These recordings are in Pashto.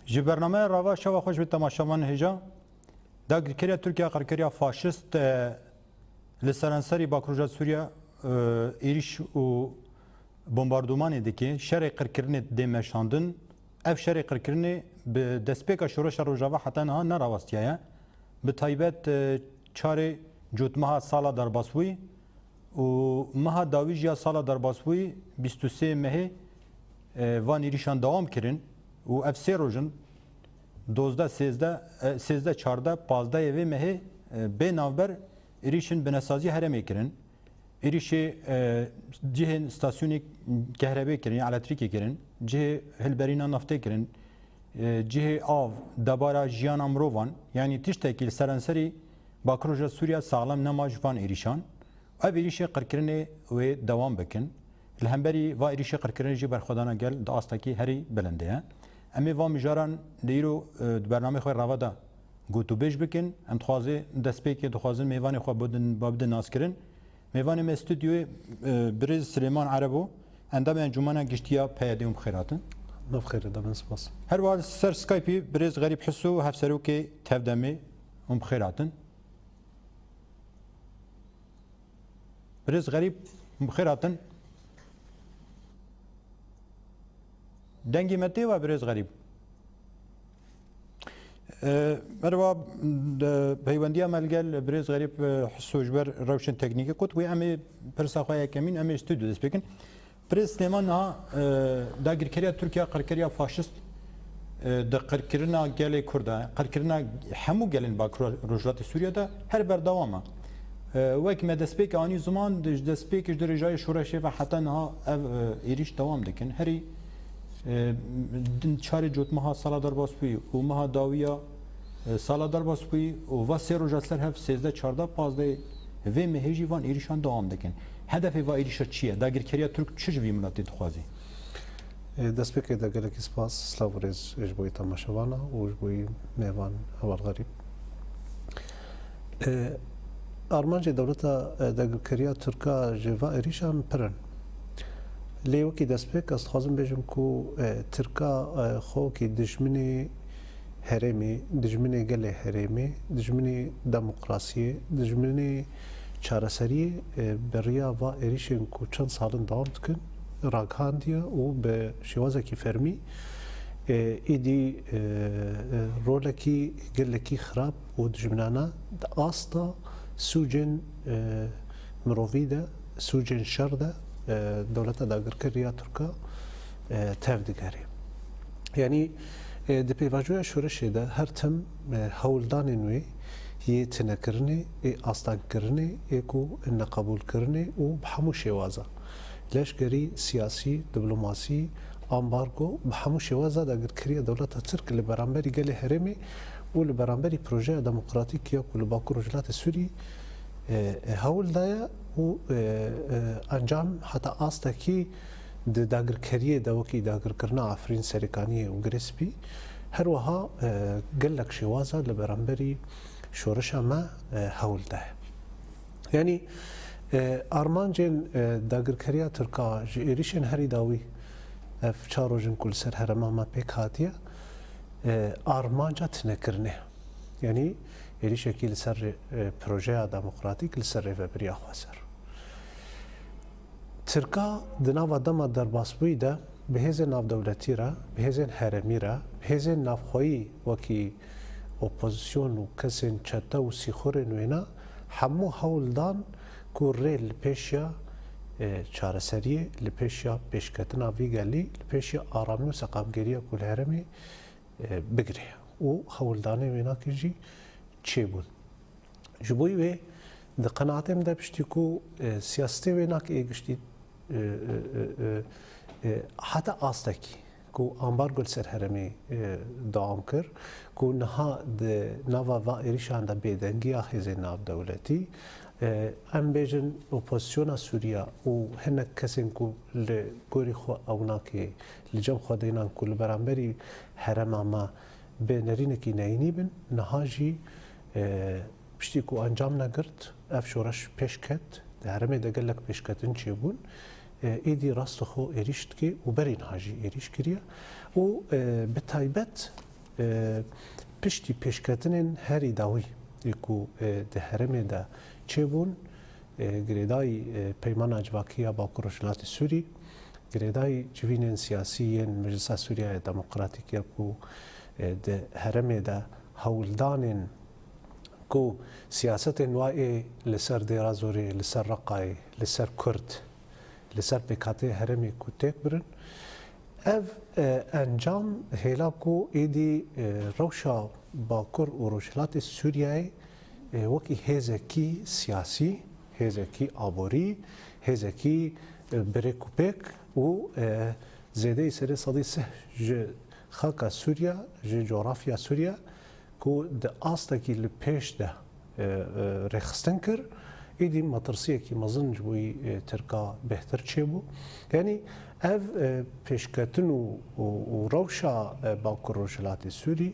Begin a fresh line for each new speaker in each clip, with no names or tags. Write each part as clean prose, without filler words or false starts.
جی برنامه راوا شوا خوش به تماشاوان هجا داگرکریا ترکیه قرکریا فاشیست لسرانسری باکروجا سوریا ایریش و بمباردمانی دکی شر قرکرنی دمشاندن اف شر قرکرنی به دسپیکا شورش روجاوا حتی نه نراواستیه به تایبت چاره جوتمها سالا در باسوی و مها داویجیا سالا در باسوی 23 مه وان ایریشان دوام کرن و اف سه روزن 12 13 14 15 و مه به نوبر ایریشن بنسازی هرمی کرن ایریش جه استاسیونی کهربایی کرن الکتریکی کرن جه هلبرینا نفته کرن جه آو دبارا جیان امروان یعنی تشتکیل سرانسری باکروجا سوریا سالم نماج وان ایریشان او ایریش قرکرنه و دوام بکن الهمبری و ایریش قرکرنه جی برخودانا گل داستکی هری بلنده امی و مجاران دیرو برنامه خوی راودا گوتو بیش بکن ام تخوازه دست پیکی تخوازن میوان خواه بابد ناس کرن میوان ام استودیوی بریز سلیمان عربو اندام انجمانا گشتیا پیادیم بخیراتن
بخیر دامن سپاس
هر وال سر سکایپی بریز غریب حسو هفسرو که تفدمی ام بخیراتن بریز غریب بخیراتن دنگی متی و بریز غریب مروا پیوندی ملگل بریز غریب حسوجبر روشن تکنیکی کت و امی پرساخوای کمین امی استودیو دست بکن بریز سلیمان ها داگرکریا ترکیه قرکریا فاشیست د قرکرنا گل کرده قرکرنا همو گلن با روجات سوریه ده هر بردوامه وک ما دسپیک آنی زمان دسپیکش در جای شورش و حتی نه ایریش دوام دکن هری چاری جوت مها سالا در باسپوی و مها داویا سالا در باسپوی و واسه روجاتسر هف 13 14 15 و مهجی وان ایریشان دوام دکن هدف و ایریش چیه داگرکریا ترک چه وی ملاتی تخوازی
دسپیک دگل کی سپاس سلاوریز اجبوی تماشاوانا و اجبوی میوان اول غریب آرمانج دولتا داگرکریا ترکا جوا ایریشان پرن لیو کی دسپیک است خازم بیشم کو ترکا خو کی دشمنی هرمی دشمنی گل هرمی دشمنی دموکراسی دشمنی چارەسەری بریا و ایریشن کو چند سالن دوام دکن راگهاندیه و به شوازکی فرمی ایدی رولکی گلکی خراب و دجمنانا آستا سوجن مروفیده سوجن شرده دولت داگرکریا ترکا تفدیگاری یعنی د پیواجوی شورشی ده هر تم هولدان نوی یه تنکرنی آستان کرنی یکو نقبول کرنی و بحمو شوازه لشکری سیاسی دیپلماسی امبارگو بحمو شوازه داگرکریا دولت ترک لبرانبری گل هرمی و لبرانبری پروژه دموکراتیک یا کل باکو رجلات سوری هول دایا و انجام حتی آستکی داگرکریه دوکی داگرکرنا افرین سریکانی و گریسپی هر وها گلک شوازه لبرانبری شورش ما هول دایا یعنی آرمانجن داگرکریا ترکا ایریشن هری داوی اف چاروجن کل سر هرما ما پیک هاتیه آرمانجا تنکرنه یعنی ایریش کی لسر پروژه دموکراتیک لسر ریفبریا خواسر ترکا دناوا دما در باسبوی ده بهز ناف دولتی را بهز هرمی را بهز ناف خویی وکی اپوزیسیون و کسین چتا و سیخور نوینا همو هولدان کو ریل پیشیا چارەسەریه لپیشیا پیشکتنا ویگلی لپیشیا آرامی و سقامگیری کل هرمی بگیره و هولدانه وینا کیجی چه بود جبوی و د قناعتم ده پشتی کو سیاستی وینا که ایگشتی حتی آستکی کو امبارگو سر هرمی دوام کر کو نها د نوا و ایریشان ده بیدنگی آخیز ناف دولتی ام بیجن اپوزیسیون سوریا و هنک کسین کو لگوری خو اونا که لجم خو دینان کو لبرانبری هرم اما به نرینکی نینی بن نهاجی پشتی کو انجام نگرد اف شورش پیش کت ده هرمه دگلک پیش کتن چی بون ایدی راست خو ایریشت که و برین هاجی ایریش کریه و به تایبت پشتی پیشکتنین هری داوی یکو ده هرمه ده چه بون گریدای پیمان اجواکیا با کروشلات سوری گریدای جوینین سیاسیین مجلس سوریه دموکراتیک یکو ده هرمه ده هولدانین کو سیاست نوعی لسر دیرازوری لسر رقای لسر کرد لسر بکاته هرمی کو تک برن اف انجام هیلا کو ایدی روشا باکر و روشلات سوریه وکی هزکی سیاسی هزکی آبوری هزکی برکوپک و زیده سر صدی سه خاک سوریا جغرافیا سوریا کو د آستکی لپیش ده رخستن کر ایدی مطرسیه کی مزن جوی ترکا بهتر چه بو یعنی اف پیشکتن و روشا باکر روشلات سوری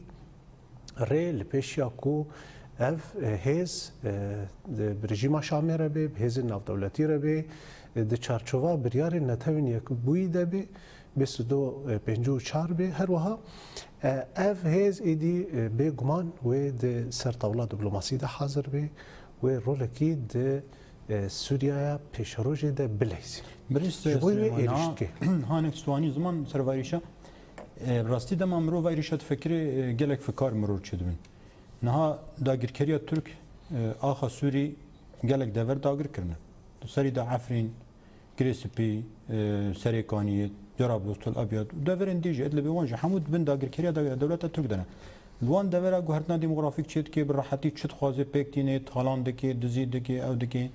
ری لپیشیا کو اف هیز برژیما شامی را به هیز ناف دولتی را به د چارچوبا بریار نتوین یک بوی ده به 2254 به هر وها اف هیز ایدی به گمان و د سر طاوله دیپلماسی ده حاضر به و رولکی د سوریا پیشروج ده بلیز
برست هانک ستوانی زمان سروایریشا راستی دم امرو وایریشا فکر گلک فکر مرور چدبن نها داگیرکریه ترک آخا سوری گلک دور داگر کرنه سری دا عفرین گریسپی سریکانیت جرابلوس الابيض دورن ديجي ادل بيوانج حمود بن داگیرکریه دولت ترک دنه لوان دورا گوهرتنا ديموغرافيك چيت کی براحتی چت خوازه پکتینه هالند کی دزید کی او دکی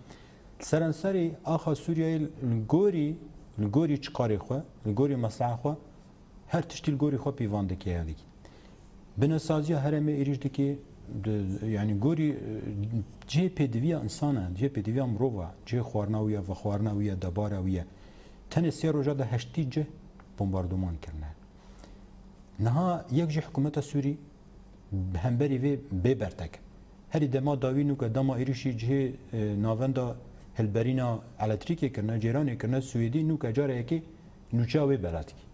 سرانسری آخا سوریه الگوری چقاری خو الگوری مصلحه خو هر تشتیل گوری خو پیوانده کی هذه بنسازی هرم ایریجدکی yani گوری جه پدویا انسانه جه پدویا مروه جه خوارناویه و خوارناویه دبارویه تن سی روزه ده هشتی جه بمباردمان کرنه نها یک جه حکومت سوری همبری وی ببرتک هری دما داوینو که دما ایریشی جه ناوندا هلبرینا الکتریکی کرنه جیرانی کرنه سوئدی نو که جاره یکی نوچا وی براتکی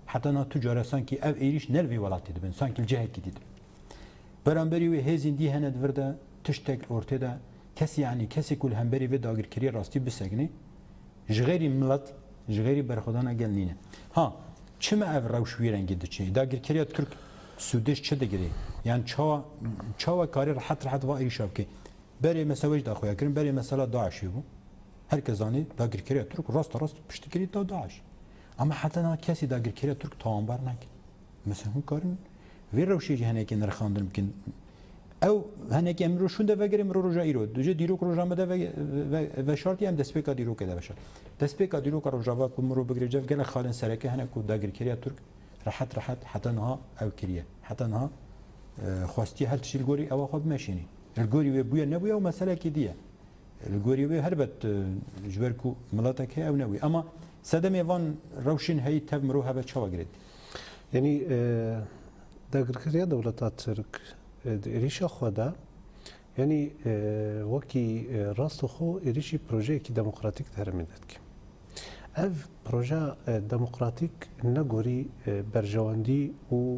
حتی نا تجاره سانکی اف ایریش نلوی ولاتی دبن سانکی الجهه کی دیدن برانبری و هزین دی هند ورده تشتک ارتدا کسی یعنی کسی کل همبری و داگیرکری راستی بسگنی جغیری ملت جغیری برخودان اگلنینه ها چما اف روشوی رنگی دچی داگیرکری ترک سودش چه دگری یعنی چاوا کاری راحت و ایشاب کی بری مثلا وجد اخویا کریم بری مثلا داعشی بو هر کزانی داگیرکری ترک راست پشتگیری تا داعش اما حتی نه کسی داگیرکری ترک تامبر نکرد مثلا اون کارن وی روشی هنه که نرخاندن بکن او هنه که امرو شونده وگریم رو روزا ایرو دوجه دیرو که روزا مده و شرطی هم دسپیکا دیرو که ده بشد دسپیکا دیرو که روزا با کمرو بگیری جف گله خالن سرکه هنه که داگیرکری ترک راحت حتی نها او کریه حتی نها خواستی هل تشيل الجوري او خود ماشيني الجوري وبويا نبويا ومساله كيديه الجوري وي هربت جبركو ملاتك او نوي اما سدم يفان روشن هي تمروها بتشوا جريد
يعني داگرکریا دولتات ترک ایریشا خدا یعنی وکی راست خو ایریشی پروژه کی دموکراتیک ترمیدت کی اف پروژه دموکراتیک نگوری برجواندی و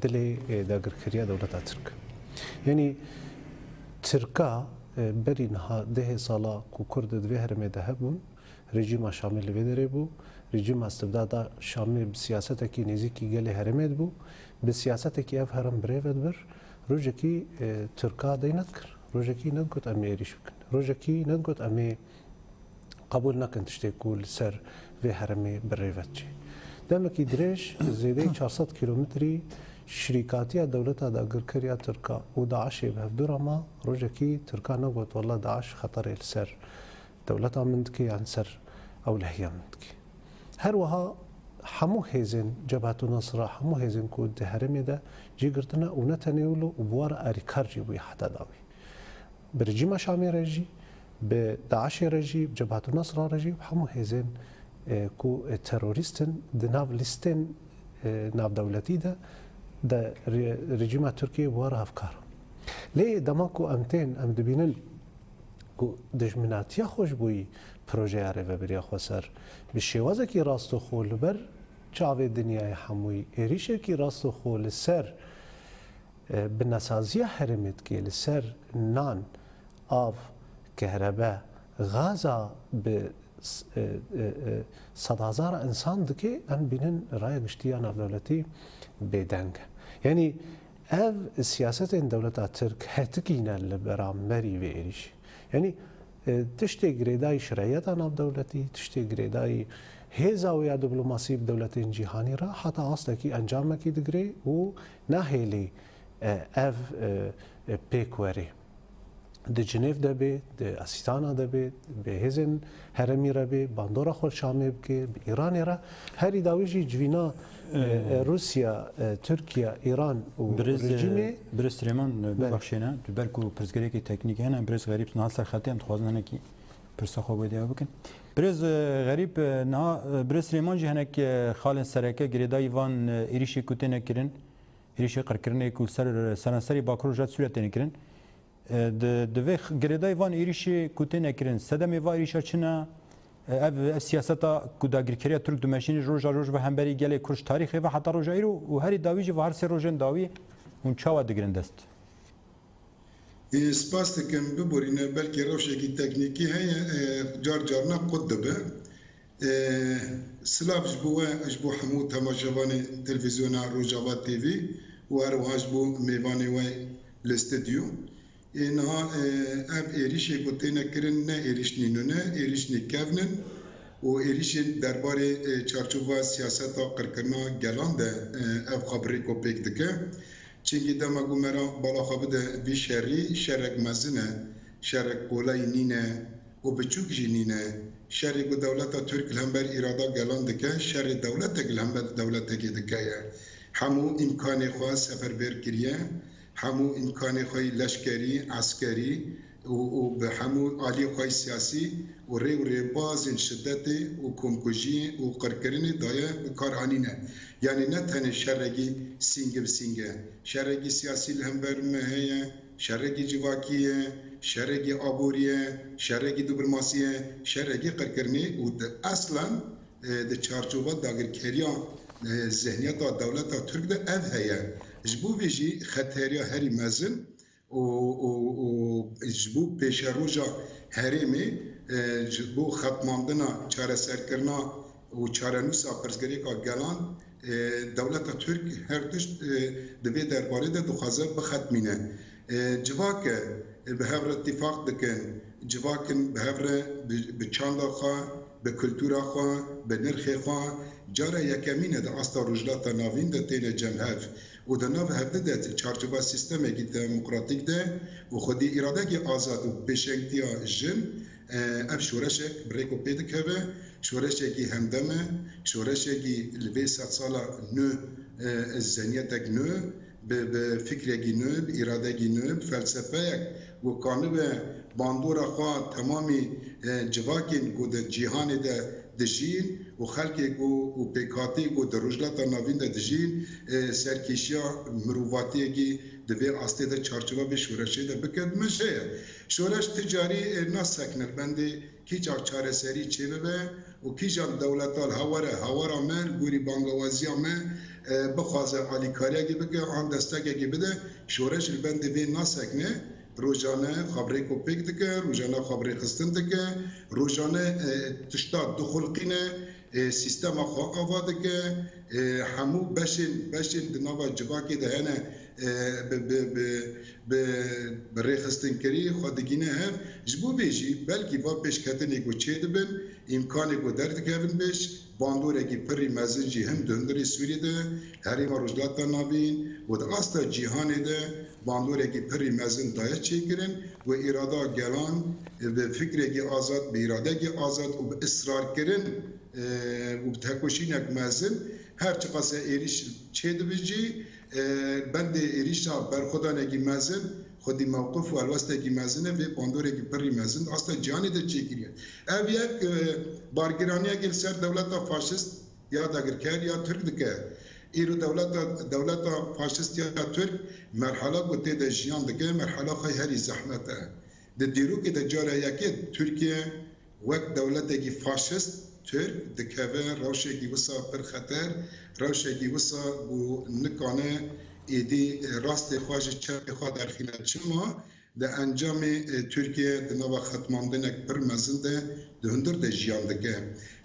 دل داگرکریا دولتات ترک یعنی ترکا برینها ده سالا کو کرد دوی هرمه ده بون رژیم شامل ویدره بو رژیم استبداد شامل سیاست کی نزیکی گله هرمه بو به سیاست کی اف هرم بریود بر روجکی ترکا دینت کر روجکی نگوت امی ایریش بکن روجکی نگوت امی قبول نکن تشتی کول سر و هرمی بریود چی دمکی درش زیده 400 کیلومتری شرکاتی دولت داگرکریا ترکا و داعش به دور ما روجکی ترکا نگوت والله داعش خطر سر دولت آمد کی عن سر اولهی آمد کی هر وها همو هزین جبهت النصر همو هزین کو ده هرمی ده جیگرتنا و نتنیولو و بوار اریکار جی بوی حتی داوی برجیم شامی رجی به داعش رجی جبهت النصر رجی همو هزین کو تروریستن ده ناو لیستن ناو دولتی ده ده رژیم ترکیه بوار افکار لی دماکو امتین ام دبینن کو دجمناتیا خوش بوی پروژه اره و بریا خواسر به شوازه کی راست و خول بر چاوی دنیای هموی ایریشه کی راست و خول سر بنسازی هرمت که لسر نان آف كهرباء غازا ب 100,000 انسان دكي ان بينن راي گشتيان دولتي بدنگ يعني اف سياسه دولة ترك هتكينا لبرامري ويريش يعني تشتي جريداي شرعية ناف دولتي تشتي جريداي هي زاوية دبلوماسي بدولة جهاني را حتى أصلكي أنجامكي دقري و ناهيلي اف بيكوري د جنیف دبی د اسیستانا دبی به هزن هرمی ربی باندورا خود شامی بکی ایران را هری داویجی جوینا روسیا ترکیه ایران و رژیمی
برز سلیمان ببخشینا بلکو پرزگری کی تکنیک هنه برز غریب نه سر خطی هم تخوازن هنه کی پرسا خوب دیو بکن برز غریب نه برز سلیمان جی هنه که خالن سرکه گریدای وان ایریشی کوتنه کرن ایریشی قرکرنه کول سرانسری باکرو جات سوریت نکرن د وخ گریدای وان ایریشی کوته نکرین سدم و ایریشا چنا اف سیاستا کوداگرکریا ترک دمشین روجا روج و همبری گله کرش تاریخ و حتی روجا ایرو و هری داویج و هر سه روجن داوی اون چاوا دگرند است
سپاس دکم ببرینه بلکه روشکی تکنیکی هی جار جارنا قد دبه سلاف جبوه اجبو حمود تماشاوان تلویزیون روجاوات تیوی و هر جبو میوانی وی الاستدیو اینها اب ایریشی گوتینا کرن نه ایریش نینونه ایریش نیکفنن و ایریش درباره چارچوبا سیاست قرکرنا گلان ده اب خبری کو پیک دکه چنگی دماغو مرا بالا خبده وی شرک مزنه شرک قولای نینه و بچوک جی نینه شرک دولت ترک الهمبر ارادا گلان دکه شر دولت الهمبر دولت کی دکه همو امکان خواست سفر بر کریه همو امکان خوی لشکری عسکری و به همو عالی خوی سیاسی و ری باز شدت و کمکوژی و قرکرین دایه کار آنینه یعنی نه تنه شرگی سینگ بسینگه شرگی سیاسی لهمبر مهیه شرگی جواکیه شرگی آبوریه شرگی دیپلماسیه شرگی قرکرنی و اصلا د چارچوبات داگرکریا ذهنیت دولت ترک ده اف هیه جبو ویجی خطریا هری مزن و جبو پیش روجا هریمی جبو ختماندنا چاره سرکرنا و چاره نوسا پرزگری که گلان دولت ترک هر تشت دوی درباره ده دخوازه بختمینه جواک به هفر اتفاق دکن جواکن به هفر به چاندا خواه به کلتورا خواه به نرخ خواه جاره یکمینه ده استا رجلات ناوین ده تین جمهف و در نوع هفته ده چارچوبه سیستمی که دموکراتیک ده و خودی اراده که آزاد و بشنگتیا جن اف شورشک بریکو پیدک هبه شورشکی همدمه شورشکی لوی 100 ساله نو زنیتک نو به فکرکی نو به ارادهکی نو به فلسفه یک و کانو باندورا خواه تمامی جواکین گو ده جیهان ده دجین و خلقی گو و پیکاتی گو در رجلات ناوین ده دجین سرکیشیا مروواتی گی دوی آسته ده چارچوبه به شورشی ده بکد مشه شورش تجاری ناسکنر بنده کی جا چاره سری چه به و کی جا دولتال هوارا من گوری بانگوازی من بخوازه عالی کاری گی بگه آن دستگی گی بده شورش البنده وی ناسکنه روزانه خبری کو پیک دکه روزانه خبری خستن دکه روزانه تشتاد دخلقینه سیستم خو آواده که همو بشین دنوا جواکی دهنه به ریخستن کری خودگینه هم جبو بیجی بلکی با پیشکتنی کو چه دبن امکانی کو درد کردن بیش باندوره کی پری مزنجی هم دندری سوری ده هریم رجلات نابین و ده آستا جیهانی ده باندوره کی پری مزن دایه چی کرن و اراده گلان به فکره کی آزاد به اراده کی آزاد و به اصرار کرن و به تکوشینک مزن هر چقدر ایریش چه دبیجی بند ایریش برخودانه کی مزن خودی موقف و الوسته کی مزنه و باندوره کی پری مزن آستا جانی ده چی کریه او یک بارگرانیه گل سر دولت فاشست یا داگرکر یا ترک دکه ایرو دولت فاشست یا ترک مرحله گوته ده جیان دکه مرحله خواهی هری زحمته ده دیرو که ده جاره یکی ترکیه وقت دولت کی فاشست ترک دکه روشه کی وسا پر خطر روشه کی وسا بو نکانه ایدی راست خواهش چپ خواه در خیلی چما ده انجام ترکیه ده نوا ختماندن پر مزنده ده هندر ده جیانده که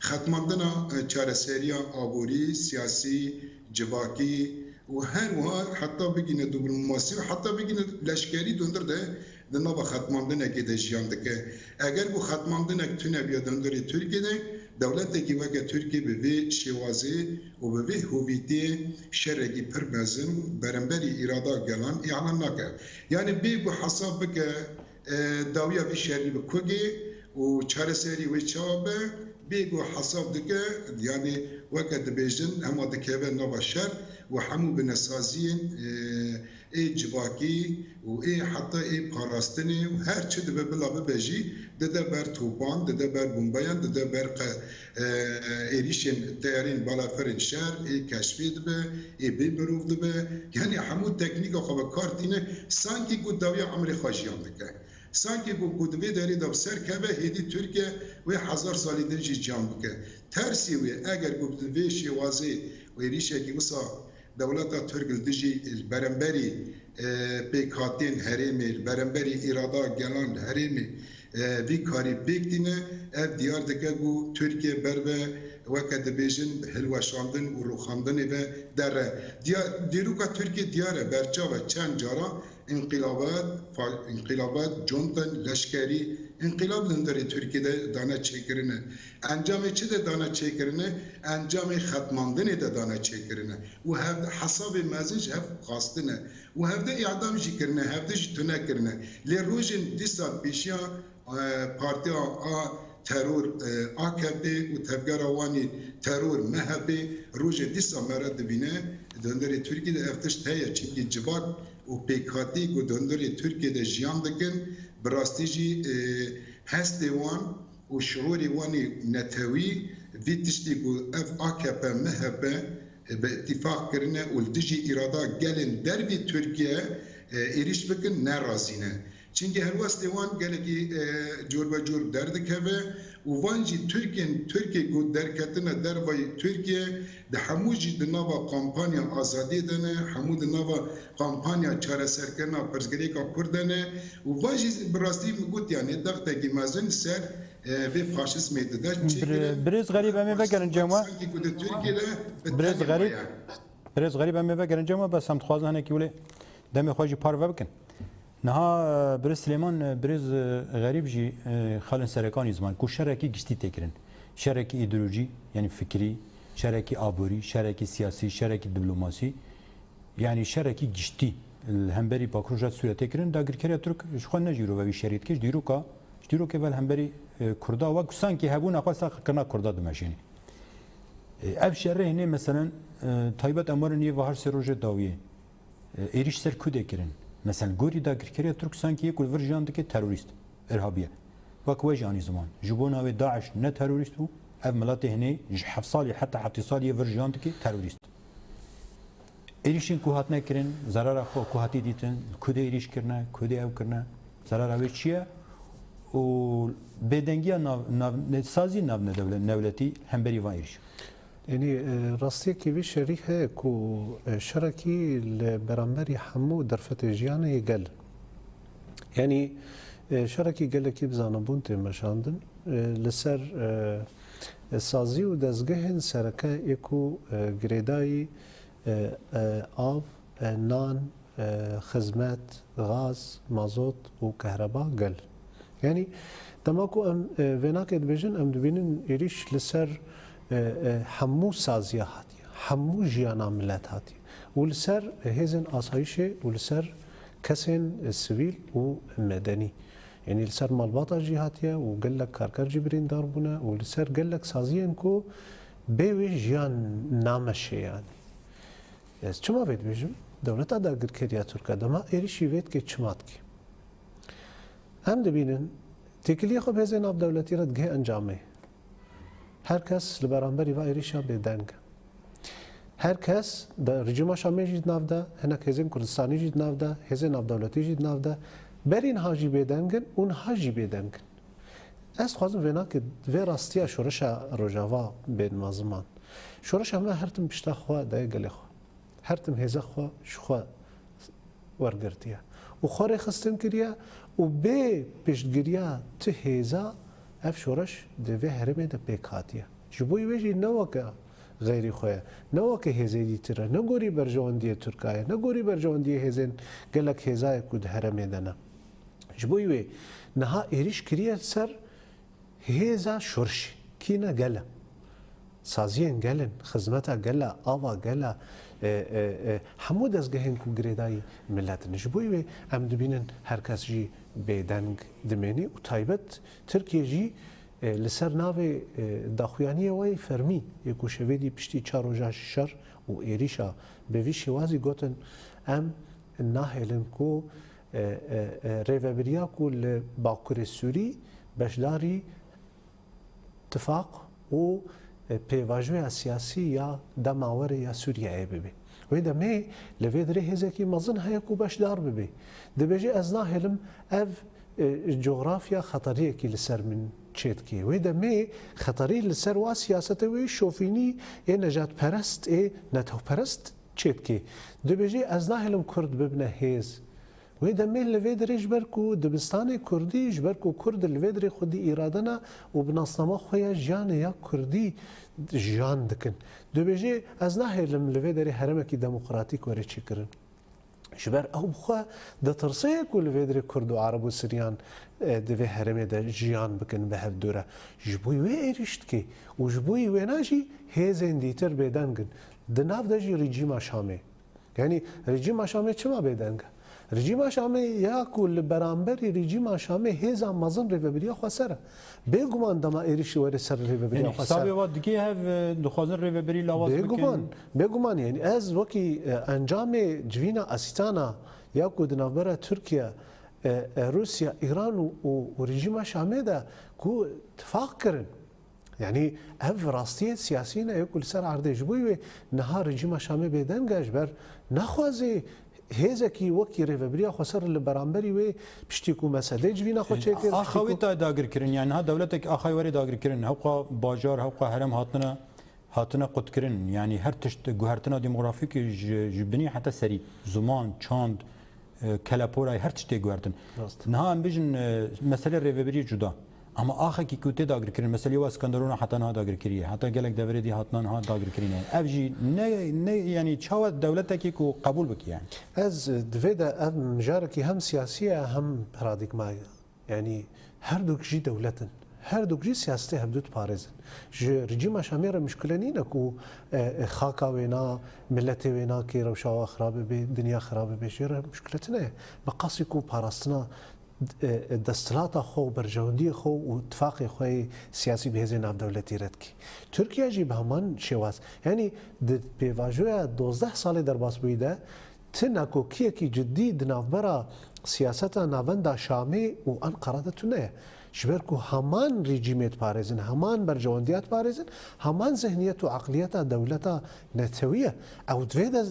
ختماندن چاره سریا آبوری سیاسی جواکی و هر وها حتی بگینه دیپلماسی و حتی بگینه لشکری ده هندر ده نوا ختماندن که ده جیانده که اگر بو ختماندن تونه بیا ده هندر ترکیه ده دولت کی وقت ترکیه به وی شوازی و به وی هویتی شرقی پر مزن برنبری اراده گلان اعلان نکرد یعنی بی بو حساب که داویا بی شهری به کوگی و چهار سری و چابه بی بو حساب دکه یعنی وقت بیجن اما دکه به نباشر و همو بنسازین ای جواکی و ای حتی ای پاراستنی و هر چی دبه بلا ببجی دده بر توپان دده بر بومبایان دده بر ایریشن تیارین بالا فرن شهر ای کشفی دبه ای بی بروف دبه یعنی همو تکنیک خواه کارتینه سانکی گود داوی عمر خواشیان دکه سانکی گود وی داری دو سر که به هیدی ترکیه و 1000 سالی درجی جان بکه ترسی وی اگر گود وی شوازی و ایریشه که وصا دولت ترک دجی برنبری پیکاتین هرمی برنبری اراده گلان هرمی وی کاری بیکتینه اف دیار دکه گو ترکیه بر و وقت بیجن هلوشاندن و روخاندن و در دیروکا ترکیه دیاره برچا و چند جارا انقلابات جونتن لشکری انقلاب دندری ترکیه دانه چیکرنه انجام چه ده دانه چیکرنه انجام ختماندن ده دانه چیکرنه و هف حساب مزنج هف خواستنه و هف ده اعدام چیکرنه هف ده جتونه کرنه لی روژن دیسا پیشیا پارتی ترور AKP و تفگروانی ترور MHP روژ دیسا مرد بینه دندری ترکیه ده افتش تایه چیکی جواب و پیکاتی و دندری ترکیه ده جیان دکن براستیجی هسته وان و شعوری وانی نتوی ویتشتی و اف AKP MHP به اتفاق کرنه و الدجی اراده گلن دربی ترکیه ایریش بکن نرازینه چونکه هر وقت وان گلکی جور به جور درد که و وانجی ترکیه گود درکتنه در وی ترکیه ده هموجی دنوا کامپانیا آزادی دنه همو دنوا کامپانیا چاره سرکرنا پرزگری کا کردنه و وانجی براستی میگوت یعنی دغته کی مازن سر به فاشیسم میده
برز غریب امی بگرن جمع برز غریب امی بگرن جمع بس هم تخوازن هنکی ولی دم خواجی پارو بکن نها برز سلیمان برز غریب جی خالن سرکانی زمان کو شرکی گشتی تکرن شرکی ایدئولوژی یعنی فکری شرکی آبوری شرکی سیاسی شرکی دیپلماسی yani şereki gişti hemberi bakruja surete kirin da girkere Türk şu ne jiro ve şerit kiş diruka vel hemberi Kurda ve sanki hebun aqasa kana Kurda demeşini ev şerre ne mesela Tayyip Amar'ın ye var seroje dawiye eriş ser kude kirin mesela gori da girkere Türk sanki kul verjandaki terörist erhabiye ve kuvajani zaman jubona ve Daesh ne terörist bu ev melati hene hafsali hatta hatisali verjandaki terörist ایریشین کوهات نکردن ضرر خو کوهاتی دیدن کده ایریش کردن کده او کردن ضرر اوی چیه و بدنگی سازی ناو نولتی هم بری وان ایریش
یعنی راستی که وی شریحه کو شرکی برانبری همو درفت جیانه گل یعنی شرکی گل کی بزانه بونت مشاندن لسر سازی و دزگهن سرکه اکو گریدایی آب، نان، خدمات، غاز، مازوت و كهرباء قل. يعني تماكو ام فيناكد بيجن ام دبينن يريش لسر حمو سازيا هاتي، حمو جيانا ملات هاتي، ولسر هزن آسايشة ولسر كسن سيفيل ومدني. يعني لسر مالباطا جهاتيا وقال لك كاركر جبرين داربونا ولسر قال لك سازيا كو بيوي جيان نامشي يعني. چما وید بیشم دولت داگر کریا ترکا دما ایریشی وید که چمات کی هم دبینن تکلیه خب هزین آب دولتی رد گه انجامه هر کس لبرانبری و ایریشا بدنگ هر کس به رژیم شامی جید نافده هنک هزین کردستانی جید نافده هزین آب دولتی جید نافده برین هاجی بدنگن اون هاجی بدنگن از خوازم وینا که وی راستیا شورش روجاوا بین مازمان شورش همه هرتم بشتا خواه دای گلی خواه هرتم هزا خوا شخوا ورگرتیه و خور خستن کریه و به پشتگیریه ته هیزا اف شورش دوی هرمه ده پیکاتیه جبوی ویجی نوکه غیری خواه نوکه هیزه دیتره نگوری برجواندی ترکیه نگوری برجواندی هیزن گلک هیزای کود هرمه دنه جبوی وی نها ایریش کریه سر هیزا شورش کینا گله سازیان گلن خدمتا گله آوا گله همو دەستگەهێن و گرێدایی ملەتن ji بۆی wê em dibînin her kes jî bêdeng dimênî û taybet Tirkiye jî li ser navê daxuyaniyê wê fermî yê ku şevêdî piştî çar roja şer û êrîşa bi vî şêwazî gotin em nahêlin ku rêveberiya ku li Bakurê Sûrî beşdarî tifaq û pêvajoya siyasî ya demawerê ya Sûriyeyê bibe. Wê demê li vê dirê hêzekî mezin heye ku beşdar bibe. Dibêje ez nahêlim ev coğrafya xeteriyekî li ser min çêdikê. Wê demê xeterî li ser wa siyasetê wê şofînî ê nejatperest ê netewperest çêdikê. Dibêje ez nahêlim Kurd bibine hêz. Wê demê li vê dirê ji ber ku dibistanê Kurdî ji ber ku Kurd li vê dirê xwedî îradena û bi nasnama xwe ya jiyanê ya Kurdî jiyan dikin. Dibêje ez nahêlim li vê derê heremekî demokratîk were çêkirin. Ji ber ew bixwe ditirseye ku li vê dirê Kurd û Arab û Siryan di vê heremê de jiyan bikin bi hevdûre. Ji bo wê êriş dike û ji bo wê na jî hêzên dîtir bêdengin. Di nav de jî rejîma Şamê. Yani rejîma Şamê çima bêdeng e? Rejîma Şamê ya ku li beramberî rejîma Şamê hêza mezin rêveberiya xwe ser e. Bêguman dema êrişî were ser rêveberiya xwe ser.
Hesabê wa dikê hev dixwazin rêveberî lawaz bikin.
Bêguman yani ez wekî encamê civîna asîtana ya ku di navbera Tirkiye, Rusya, İran û rejîma Şamê de ku tifaq kirin. Yani ev rastiye siyasî ne ye ku li ser erdê ji bo wê niha rejîma Şamê bêdeng e ji ber naxwaze hêzekî wekî rêveberiya xwe ser li beramberî wê piştî ku meselê civîna xwe çêkir.
Axawî ta dagirkirin yani ha dewletek axay werê dagirkirin hewqa bajar hewqa herem hatine qutkirin yani her tişt guhertina demografîkî ji binî heta serî ziman çand keleporayê her tiştê guhertin. Niha em bijin mesele rêveberî cuda. Ama axekî ku tê dagirkirin meselê wa Skenderona heta niha dagirkiriye heta gelek deverê dî hatina niha dagirkirîne. Ev jî ne yani çawa dewletekî ku qebûl bike yani.
Ez divê de ev mijarekî hem siyasî ye hem paradigmayê. Yani her duk jî dewletin. Her duk jî siyasetê hevdû diparêzin. Ji rejîma Şamê re mişkile nîne ku xaka wê na, milletê wê nakê rewşa wan xirab bibe, dinya xirab bibe. Jê re mişkiletî ne ye. Bi qasî ku parastina دستلata xwe û berjewendiyê xwe û tifaqê xwe siyasî bi hêzên navdewletî re dike. Tirkiye jî bi heman şêwaz. Yani di pêvajoya 12 salê derbasbûyî de ti nekokiyekî ciddî di navbera siyaseta navenda Şamê û Enqera de tune ye. Ji ber ku heman rejîmê diparêzin, heman berjewendiya diparêzin, heman zihniyet û aqliyeta dewleta netewî ye. Ew divê de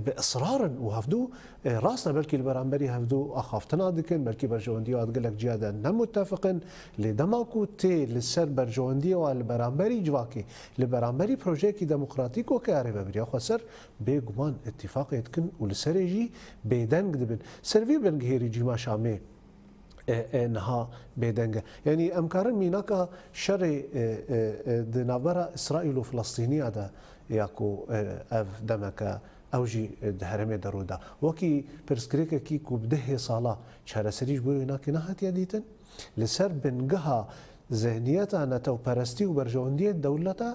بإصرار وهفدو راسنا بلكي البرامبري هفدو أخافتنا دكن بلكي برجواندية وأدقلك جيادا نمتفقن لدماكو تي للسر برجواندية والبرامبري جواكي البرامبري بروجيكي ديمقراطيك وكاري ببريا خسر بيقمان اتفاق يتكن ولسر يجي بيدنگ دبن سرفي بنگهي رجيما شامي نها بيدنگ يعني أمكارن ميناكا شر دنابرا إسرائيل وفلسطينية دا ياكو أف دمكا او جی دهرمه درودا وکی پرسکریک کی کو بده سالا چارەسەریش بۆ ناکە نەهاتیە دیتن لەسەر بنگەها ذهنیەتە نەتەوپەرستی و بەرژەوەندیە دەوڵەتە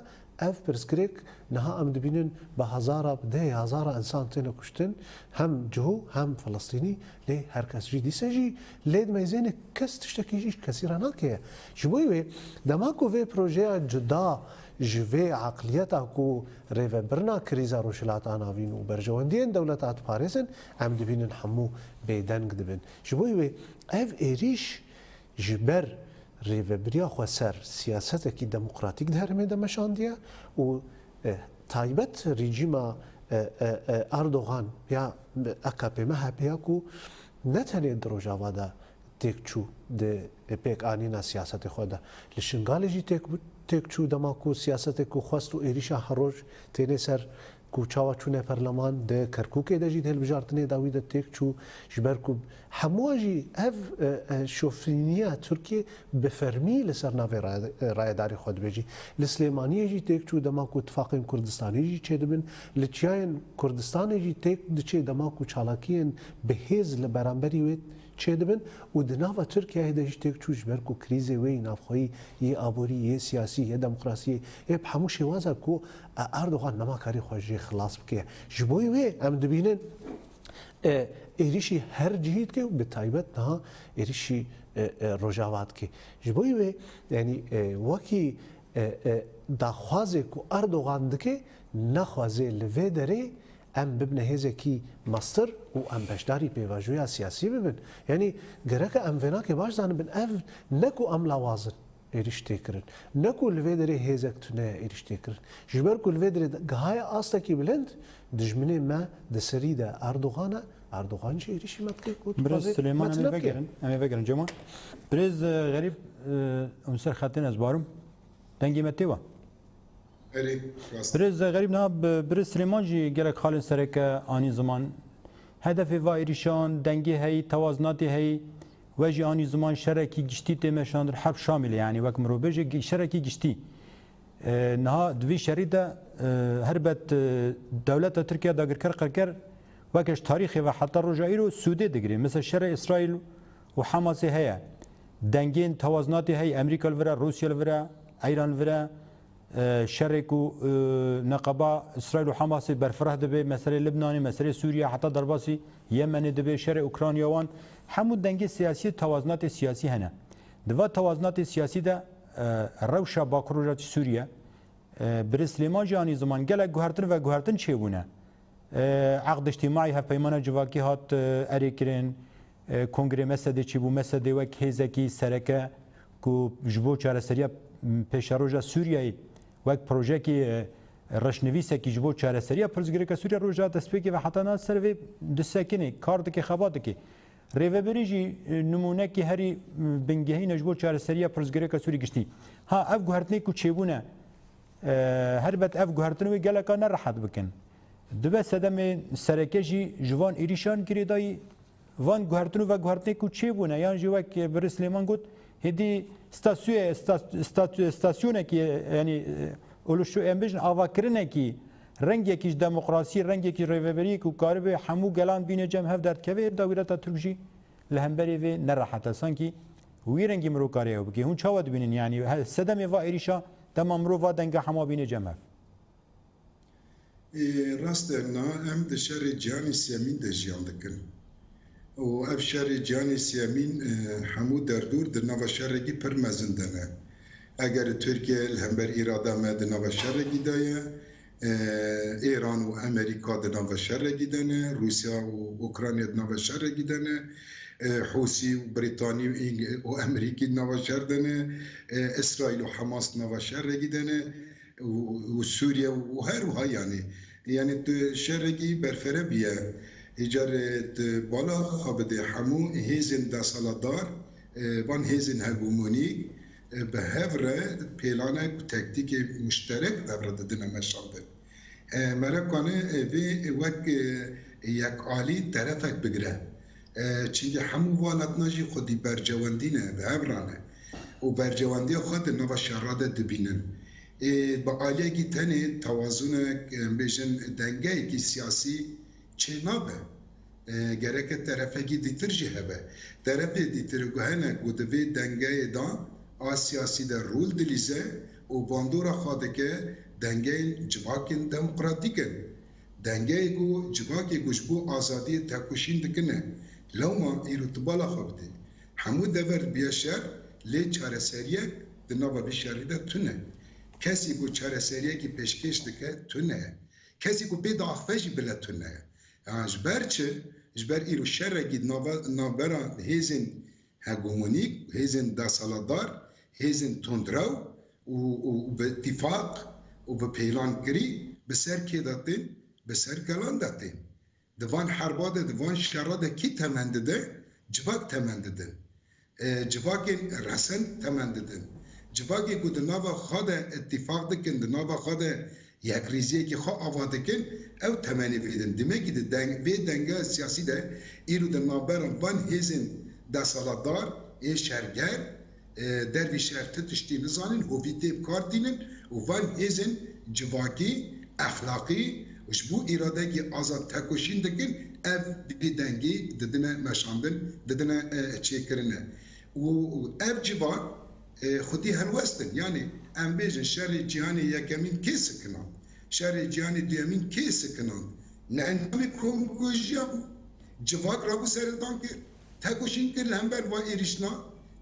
ev pirsgirêk niha em dibînin bi hezara deh hezara insan têne kuştin hem cihû hem Filistînî lê her kes jî dîse jî lê meyzêne kes tiştekî jî kesî re nakeye. Ji bo wê dema ku vê projeya cuda ji vê aqliyeta ku rêvebirina krîza rojhilata navîn û berjewendiyên dewleta diparêzin em dibînin hemû bêdeng dibin. Ji bo wê ev êrîş ji ber rêveberiya xwe ser siyasetekî demokratîk di herêmê de meşandiye û taybet rejîma Erdogan ya AKP MHP ya ku ne tenê di rojava de têkçû di pêkanîna siyasetê xwe de li Şingalê jî têkçû dema ku siyasetek ku xwest û êrîşa her roj têne ser کو چاوا چونه پارلمان د کرکوک د جید هل بجارتنه داوید تک چو جبر کو همواجی اف شوفرینیا ترکیه بفرمی لسر ناوی رایداری خود بجی لسلیمانی جی تک چو دما کو اتفاق کردستانی جی چه دبن لچیان کردستان جی تک دچه دما کو چالاکین بهز لبرانبری وید چه دبن و دناوا ترکیه هدش تک چو جبر کو کریز وی نافخوی یه آبوری یه سیاسی یه دموکراسی یه همو شوازه کو اردوغان نما کاری خوشی خلاص بکه جبوی وی ام دبینن ایریشی هر جهید که به تایبت نه ایریشی روجاوات که جبوی وی یعنی وکی داخوازه کو اردوغان دکه نخوازه لوی داره ام ببنه هزه کی مستر و ام بشداری پیواجوی سیاسی ببن یعنی گرک ام ونا که باش دانه بن اف نکو ام لوازن ایرشته کرن نکو لوی داره هزک تونه ایرشته کرن جبر کو لوی داره گهای آستا کی بلند دجمنه ما دسری ده اردوغان چه ایرشی متکه بود
برز سلیمان امی بگرن جمع برز غریب امسر خطین از بارم دنگی متی و برز غریب نه برز سلیمان جی گرک خال سرک آنی زمان هدف و ایریشان دنگی هی توازناتی هی و جی آنی زمان شرکی گشتی تیمشان در حرب شامل یعنی وقت مروبه شرکی گشتی نه دوی شریده هر بد دولت ترکیه داگر کرد وکش تاریخی و حتی رجایی رو سوده دگری مثل شر اسرائیل و حماس هیا دنگین توازناتی هی امریکا الورا روسیا الورا ایران الورا شرک و نقبا اسرائیل و حماس برفره دبی مسئله لبنانی مسئله سوریه حتی درباسی یمن دبی شر اوکراینیا وان همون دنگ سیاسی توازنات سیاسی هنه دوا توازنات سیاسی ده روشا باکروجات سوریه برسلیمان جانی زمان گله گوهرتن و گوهرتن چه بونه عقد اجتماعی هف پیمان جواکی هات اریکرین کنگره مسده چی بو مسده وک هزکی سرکه کو جبو چاره سریا پیشروجا سوریه وک پروژه کی رشنویسه کی جبو چاره سریا پرزگری که سوریه روجا دسپیکی و حتی نه سروی دسکنی کارد کی خبات کی ریوبریجی نمونه کی هری بنگهی نجبو چاره سریا پرزگری که سوری گشتی ها اف گوهرتنی کو چیبونه هر بت اف گوهرتنی و گله کان راحت بکن دبه سدم سرکجی جوان ایریشان کردای وان گوهرتنو و گوهرتنی کو چی بونه یان جوا که بر سلیمان گفت هدی استاسیونه کی یعنی اولشو امبیشن آواکرنه کی رنگ یکیش دموکراسی رنگ یکی ریوبری کو کارب همو گلان بینه جم هف درد کویر داویرات ترکجی لهمبری و نراحت سانکی وی رنگی مرو کاریه بگی هون چاود بینن یعنی سدم و ایریشا تمام مرو و دنگ حما بینه جم هف
راست نه ام د شر جانی سیامین د جیان دکن او اف شر جانی سیامین همو در دور د نو شرگی پر مزندنه اگر ترکیه الهمبر اراده مد نو شرگی دایه ایران و امریکا د نو شرگی دنه روسیا و اوکراینیا د نو شرگی دنه حوسی و بریتانی و امریکی نو شردنه اسرائیل و حماس نو شرگی دنه و سوریه و هر وها یعنی تو شرقی برفره بیه اجاره بالا خابده همو هیزن دستالدار وان هیزن هگومونی به هفره پیلانه تکتیک مشترک دبره دادن مشانده مرکانه وی وک یک عالی طرفک بگره چیزی همو وانت ناجی خودی برجواندینه به هفرانه و برجواندی خود نو شراده دبینن با عالیه کی تنه توازن بیشن دنگه کی سیاسی چه نبه گرک طرفه کی دیتر جهبه طرف دیتر گهنه گودوی دنگه دا سیاسی در رول دلیزه و باندورا خواده که دنگه جواکن دموکراتیکن دنگه گو جواکی گوشبو آزادی تکوشین دکنه لو ما ایروتبالا خوابده همو دور بیاشر لی چاره سریه دنابا بیشاری ده تونه کسی کو چاره سریه کی پیشکش دکه تو نه کسی کو بید آخفشی بله تو نه جبر چه؟ جبر ایرو شر گید نابرا هیزن هگومونیک هیزن داسالدار هیزن تندراو و به اتفاق و به پیلان کری به سر که داتین به سر کلان داتین دوان حرباده دوان شراده کی تمنده ده جواک تمنده ده جواک رسن تمنده ده جواکی کو د نوو خاده اتفاق دکن د نوو خاده یک ریزی که خواه آواده کن او تمنی بیدن دمکی ده وی دنگه سیاسی ده ایرو ده نابران وان هزین ده سالدار شرگر در وی شرطه تشتی نزانین هویتی بکاردینن و وان هزین جواکی اخلاقی وشبو اراده کی آزاد تکوشین دکن اف بی دنگی ددنه مشاندن ددنه چیکرنه و اف جوان خودی هنوستن یعنی ام بیجن شر جهانی یکمین کی سکنن شر جهانی دویمین کی سکنن نه انتمی کم کوجیاب جوان رابو سردان که تکوشین کر همبر و ایریشنا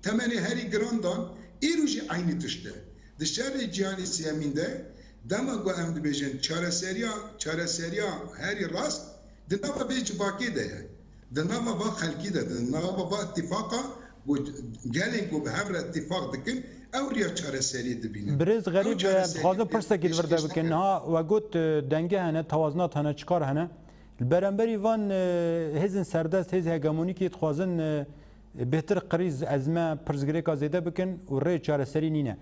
تمنی هری گراندان ایروجی عینی تشته ده شر جهانی سیامین ده دما گو ام دبیجن چاره سریا هری راست دنما بیج باقی ده دنما با خلقی ده دنما با اتفاقا و گلین کو به هر اتفاق دکن او ریا چاره سری دبینه
برز غریب خازن پرسه کی ورده بکن ها و گوت دنگه هنه توازنات هنه چکار هنه البرانبری وان هزن سردست هز هگمونی کی خوازن بهتر قریز ازمه پرزگری کا زیده بکن و ری چاره سری نینه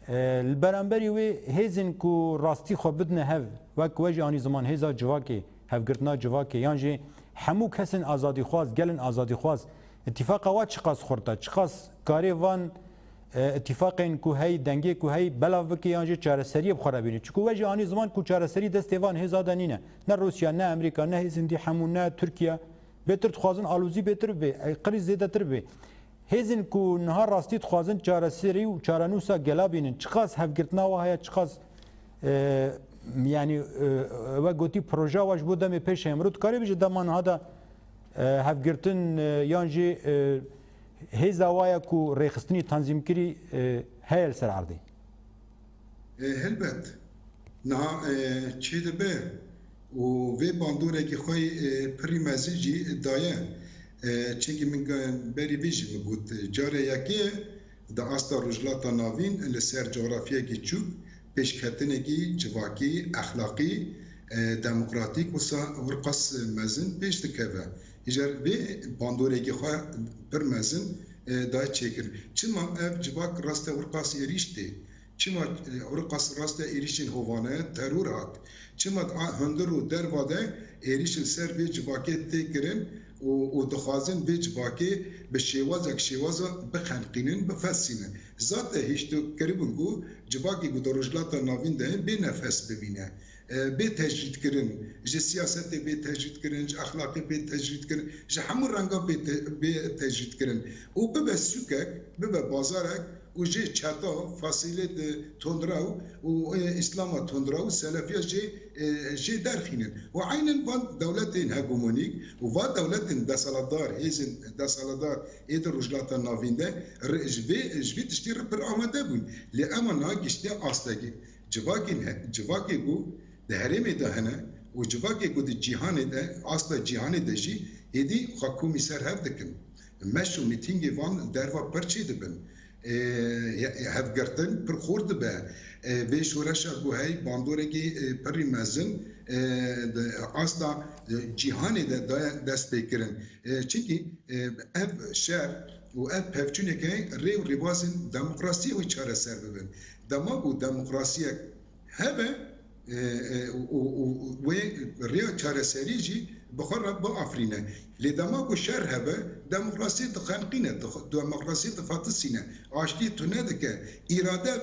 البرانبری وی هزن کو راستی خو بدنه هف وک وجه آنی زمان هزا جواکی هف گرتنا جواکی یانجی همو کسن آزادی خواست گلن آزادی خواست اتفاق وات چقاس خورده چقاس کاری وان اتفاق این کو هی دنگی کو هی بلاو بکی یانجی چاره سری بخوره بینی چکو وجه آنی زمان کو چاره سری دست وان هزا دنینه نه روسیا نه امریکا نه هزندی همون نه ترکیه بهتر تخوازن آلوزی بهتر به قریز زیاده تر به هزن کو نهار راستی تخوازن چاره سری و چاره نوسا گلابینن چقاس هفگرتنا و هیا چقاس یعنی و گوتی پروژه واش بودم پیش امرود کاری بشه دمان هادا هفگرتن یانجی هزا وایا کو ریخستنی تنظیم کری هیل سر عرضی
هلبت نه چی دبه و وی باندوره که خوی پری مزیجی ادعایه چونکه من بری ویژ بود جاره یکی دا استا رجلاتا ناوین لسر جغرافیه کی چوب پیشکتنه کی جواکی اخلاقی دموکراتیک و ورقص مزن پیش دکوه اجار به باندوره کی خواه پر مزن دا چکر چما اف جواک راست ورقص ایریشتی چما ورقص راست ایریشن هوانه ترور هات چما هندر و درواده ایریشن سر به جواکی تکرن و دخوازن بیج باکی به شیوازا بخنقینن بفسینن ذات هیچتو کریبون گو جواکی گو دروجلاتا ناوین ده به نفس ببینه به تجرید کرن جه سیاست به تجرید کرن جه اخلاقی به تجرید کرن جه همون رنگا به تجرید کرن و به سوکک به بازارک و جه چتا فاصله تندراو و اسلام تندراو سلفیه جه درخینن و عینن وان دولت هگمونیک و وان دولت دسالدار هیزن دسالدار ایدر رجلاتا ناوینده جوی تشتی پر آمده بون لی اما ناگشتی آستگی جواکی گو ده هرمی ده هنه و جواکی گو ده جیهان ده آستا جیهان ده جی ایدی خاکومی سر هف دکن مشو میتینگی وان دروا پرچی دبن هفگرتن پر خورد به به شورش گوهی باندورگی پری مزن آستا جیهان ده دست بکرن چونکی اف شهر و اف پفچونه که ریو ریبازن دموکراسی و چاره سر ببن دماغ و دموکراسی هبه و ریا چاره سری جی بخور با آفرینه لی دماغ و شر هبه دموکراسی دخانقینه دموکراسی دفاتسینه آشتی تو نده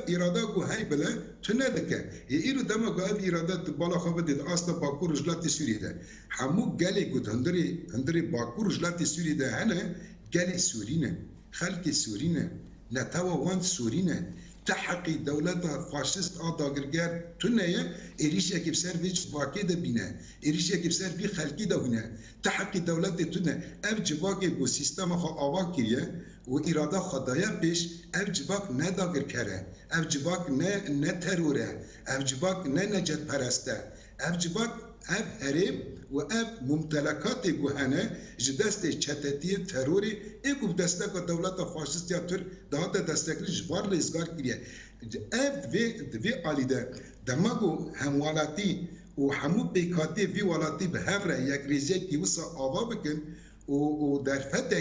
اراده گو های بله تو نده ایرو دماغ و اراده بالا خواه دید آستا باکور رجلاتی سوری ده همو گلی گود هندری باکور رجلاتی سوری ده هنه گلی سورینه خلق سورینه نتاوا وان سورینه تحقی دولت فاشیست آداگرگر تنیه ایریش یکی سر ویچ واقع ده بینه ایریش یکی سر وی خلقی ده بینه تحقی دولت تنه اف جواکی گو سیستم خو آوا کریه و اراده خدایا پیش اف جواک نه داگر کره اف جواک نه تروره اف جواک نه نجات پرسته اف جواک اف هرب و اف ممتلکات گوهنه جدست چتتی تروری ایگو دستک دولت فاشیست یا تر دهات دستکلی جوار لیزگار کریه اف وی آلیده دماغو هموالاتی و همو بیکاتی وی والاتی به هفره یک ریزه کی وسا آوا بکن و درفت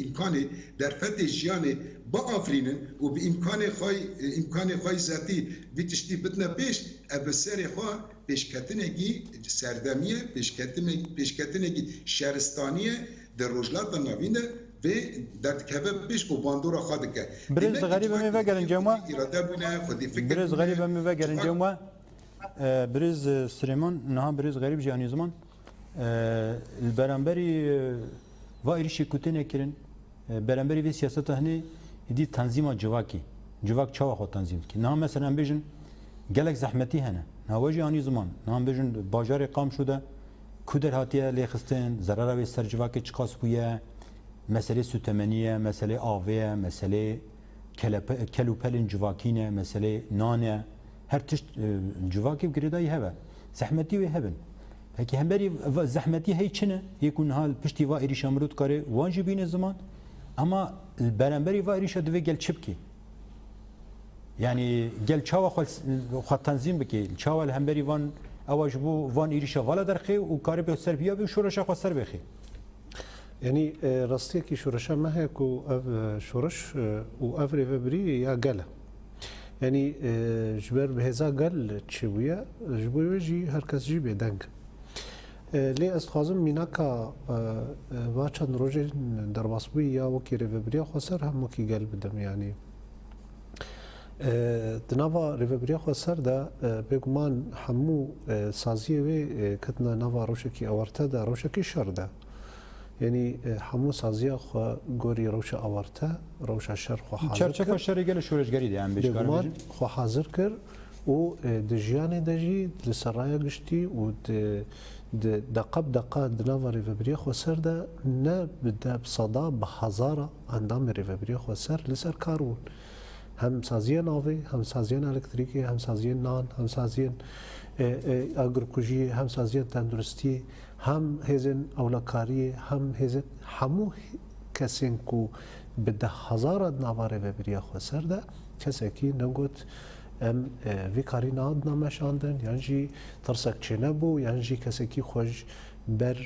امکان درفت جیان با آفرینن و به امکان خواهی ذاتی به تشتی بتنا پیش ابسر خواه پیشکتنگی سردمیه پیشکتنگی شهرستانیه در روجلات نوینه و در کبه پیش و باندورا خواهد که
برز غریب همی وگرن جمعه برز غریب همی وگرن جمعه برز سلیمان نها برز غریب جانی زمان البرانبری و ایریشی کتنه کرن برانبری و سیاست هنی دی تنظیم جواک چاوا خود تنظیم کی نه مثلا بیشن گلک زحمتی هنه نه وجی آنی زمان نه بیشن باجار قام شده کودر هاتیه لیخستن ضرر و سر جواک چقاس بویه مسئله سوتمنیه مسئله آویه مسئله کلوپلین جواکینه مسئله نانه هر تشت جواکی بگریدایی هوا زحمتی و هبن هکی همبری زحمتی هی چنه یکون حال پشتی و ایریش امرود کاره واجبین زمان اما برانبری و ایریش دوی گل چپ کی یعنی گل چاوا خود تنظیم بکی چاوا همبری وان اواج بو وان ایریش والا درخی و کاری به سر بیا به شورش خود سر بخی
يعني راستي كي شورشا ما هيك شورش وافري فبري يا قلا يعني جبر بهذا قال تشويه جبوي وجي هركز جيبي دنگ لي استخازم ميناكا واشان روجي درباسبوي يا وكي ريفبريا خسر هم وكي قال بدم يعني دنافا ريفبريا خسر دا بيغمان حمو سازيه وي كتنا نافا روشكي اورتا دا روشكي شردا يعني حمو سازيا خو غوري روشا اورتا روشا شر خو حاضر
چرچه شر گل شورش گرید يعني بيشكار
خو حاضر كر و دجياني دجي لسرايا گشتي و دقب دقه دنافا ريفبريا خو سر دا نه بدا بصدا بهزاره اندام ريفبريا خو سر لسر كارون هم سازيا ناوي هم سازيا الكتريكي هم سازيا نان هم سازيا اگرکوژی هم سازی تندرستی هم هزن اولکاری هم هزن همو کسین کو بده هزار نواره و بریا خسر ده کسی کی نگوت ام وی کاری ناد نمشاندن یعنی ترسک چه نبو یعنی کسی کی خوش بر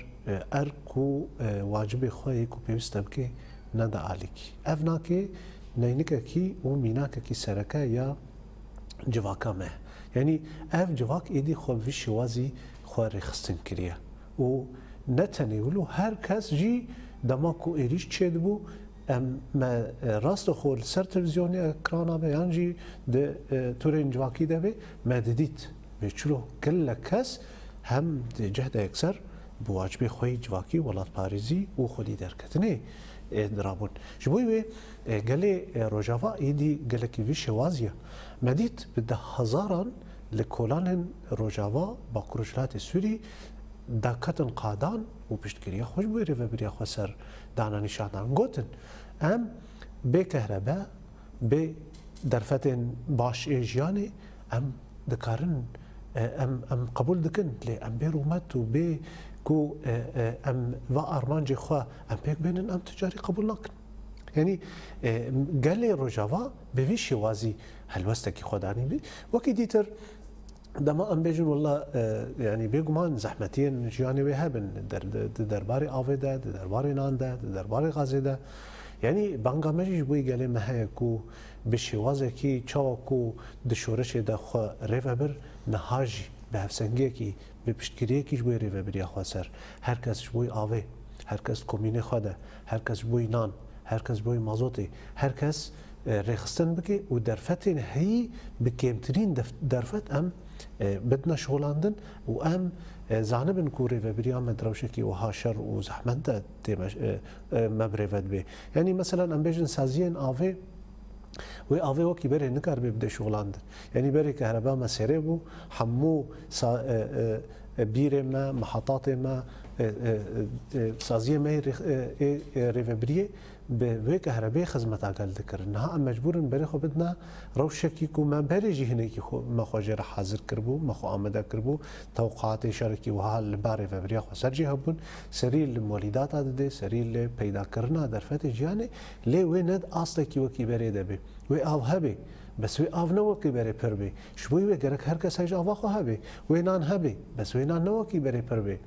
ارکو واجب خواهی کو پیوست بکی نده علیکی افنا که نینک کی و میناک کی سرکه یا جواکا مه يعني اف جواك ايدي خو في شوازي خو رخصتن كريا و نتني ولو هر كاس جي دماكو ايريش تشدبو ام ما راست خو سر تلفزيوني اكرانا بيان جي د تورين جواكي ده ما دديت بيچلو كل كاس هم جهد يكسر بواجب خوي جواكي ولات باريزي و خودي دركتني درابون جبوي قالي روجافا ايدي قالك في شوازيا مديت بده هزارا لكولان روجافا باكروجلات سوري داكتن قادان وبشتكريا خوش بوي ريفبريا خسر دانا نشانان قوتن ام بكهرباء بدرفتن باش ايجياني ام دكارن ام قبول دكن لي ام بيرومات وبي كو ام و ارمانجي خوا ام بيك بينن ام تجاري قبول ناكن يعني قال لي روجافا بفي شوازي هلوستكي خداني وكي ديتر دما ام بيجن والله يعني بيغمان زحمتين جياني وهبن درباري افيدا درباري ناندا درباري غازيدا يعني بانغا مجي بوي قال ما هيكو بشوازكي تشاوكو دشورش دا خو ريفبر نهاجي بهفسنگيكي بپشتگیریکی جوی ریوبری خواستر هر کس جوی آوه هر کس کمینه خواده هر کس جوی نان هر کس جوی مازوتی هر کس رخصتن بکی و درفتین هی بکمترین درفت ام بدنا شغلاندن و ام زانبن کو ریوبری ام دروشکی و هاشر و زحمت ده مبرفت به یعنی مثلا ام بیشن سازین آوه و آوه وکی بره نکار بده شغلاندن یعنی بره کهرباء مسیره بو حمو بیره ما محطات ما سازیه ما ریوبریه به کهرباء خدمت اقل ذکر نه مجبورن بره خو بدنا روشکی کو ما بره جهنه کی خو ما خو جره حاضر کربو ما خو آمده کربو توقعات شرکی و حال بار ریوبریه خو سرجی هبون سری المولیدات ده سری ل پیدا کرنا درفت جانه لی و ند اصل کی وکی بره ده و او هبه بس وی آو نو کی بره پر به شوی و گرک هر کس هج آوا خو هبه و نان هبه بس و نان نو کی بره پر به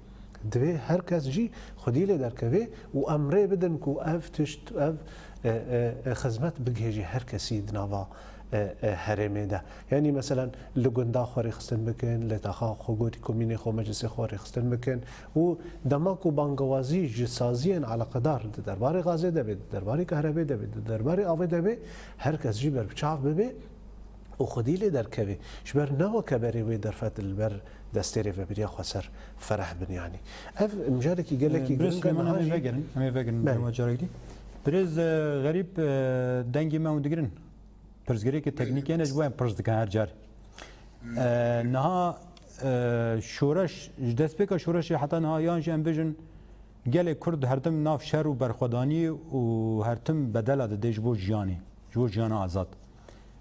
دوی هر کس جی خودی لی درکوی و امره بدن کو اف تشت اف خدمت بگهجی هر کسی دنوا هرمه ده یعنی مثلا لگندا خوری خستن بکن لتاخا خوگوتی کمینی خو مجلس خوری خستن بکن و دماغ و بانگوازی جسازیان علاقه دار درباره غازه ده بید درباره کهرباء ده بید درباره آب ده بید هر کس جی بر بچاف ببی و خودی لی درکوی شبر نوا کبری وی درفت البر دستری و بریا خسر فرح بن يعني اف مجالك يقول لك
برز همه وگرن مجارک دی برز غریب دنگی ما اندگرن پرزگری که تکنیکی نجوایم پرز دکن هر جار نها شورش دست بکا شورش حتی نها یانش ام بیجن گل کرد هردم ناف شر و برخودانی و هرتم بدل ده دیج بو جیانی جو جیانا آزاد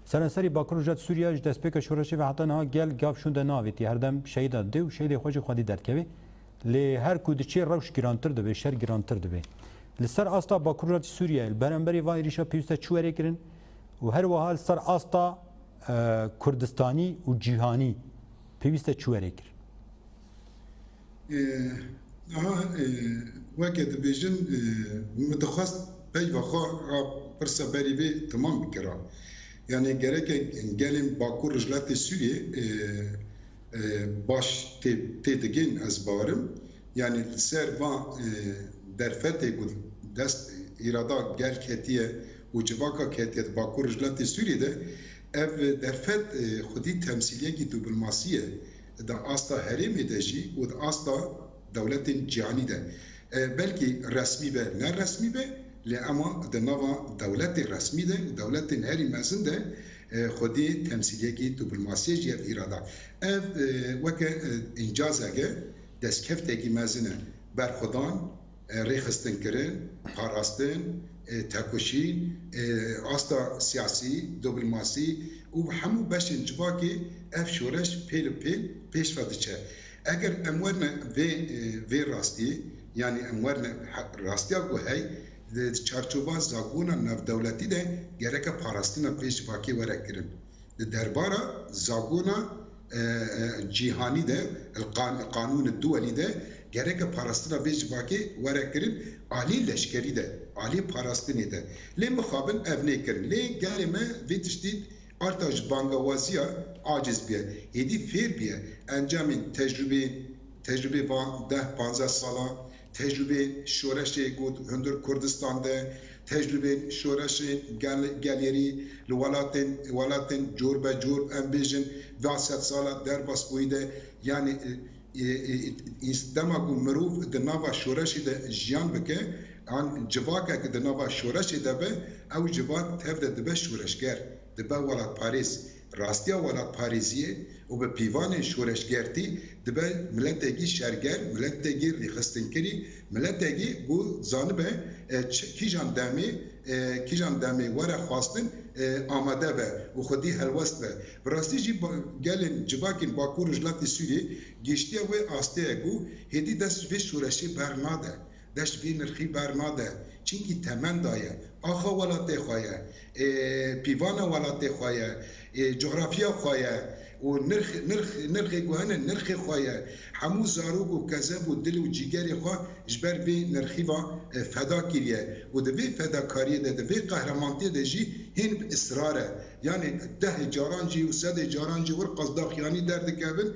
سرانسری باکر جات سوریه دست بکا شورش و حتی نها گل گاف شونده ناویتی هردم شهید ده و شهید خوش خودی درکوی لی هر کودچی روش گرانتر دبی شر گرانتر دبی لسر استا باکر سوریه برانبری وای ریشا پیوسته چوره کرن و هر وحال سر استا کردستانی و جیهانی پیوسته چوره کرن
وقت بیشتر متخصص پی وقا پرسه بری به تمام بکره یعنی گره که گلیم باکر رجلت سوریه باش تدگین از بارم یعنی سر و درفته بود دست ایرادا گل کتیه و جواکا کتیه باکر رجلت سوریه ده ev derfet xudî temsiliyekî diplomasiyê da asta herêmê de jî û da asta dewletên cîhanî de belkî resmî be ne resmî be lê ema di nava dewletê resmî de û dewletên herî mezin de xudî temsiliyekî diplomasiyê jî ev îrada ev weke încazeke destkeftekî mezin e berxwedan rêxistinkirin parastin تکوشین آستا سیاسی دیپلماسی و همو باشن جواکی اف شورش پیل پیش ودیچه اگر امورنا و راستی یعنی امورنا راستی اگو هی چارچوبا زاگونا نف دولتی ده گرک پاراستینا پیش واکی ورکرن دربارا زاگونا جیهانی ده القانون الدولي ده gerek parastina beş vaki verekirin ali leşkeri de ali parastini de le muhabin evne kirin le gelime ve tiştit artaj bangavaziya aciz bir hedi fer bir encamin tecrübe va 10-15 sala tecrübe şoreşe god hundur Kurdistan'da tecrübe şoreşe galeri walatin jor be jor embejin 20 sala derbas buyde yani demaku mirov di nava şoreşê de jiyan bike an civakek di nava şoreşê de be ew civak tev de dibe şoreşger dibe welat Parîs rastiya welat Parîziyê û bi pîvanên şoreşgertî dibe miletekî şerger miletekî rêxistinkerî miletekî ku zanibe kîjan demê were xwastin amade be û xwedî helwest be bi rastî jî gelên civakên Bakur Rojhilatê Sûriyê giştiya wê asteye ku hêdî dest vê şoreşê bernade dest vê nirxî bernade çinkî temen daye axa welatê xwe ye pîvana welatê xwe ye coğrafya xwe ye û nirxê ku hene nirxê xwe ye hemû zarok û kezeb û dil û cîgerê xwe ji ber vê nirxîva feda kiriye û di vê fedakariyê de di vê qehremaniyê de jî hên bi israr e yani 10 caran jî û 100 caran jî wir qezdaxyanî derdikevin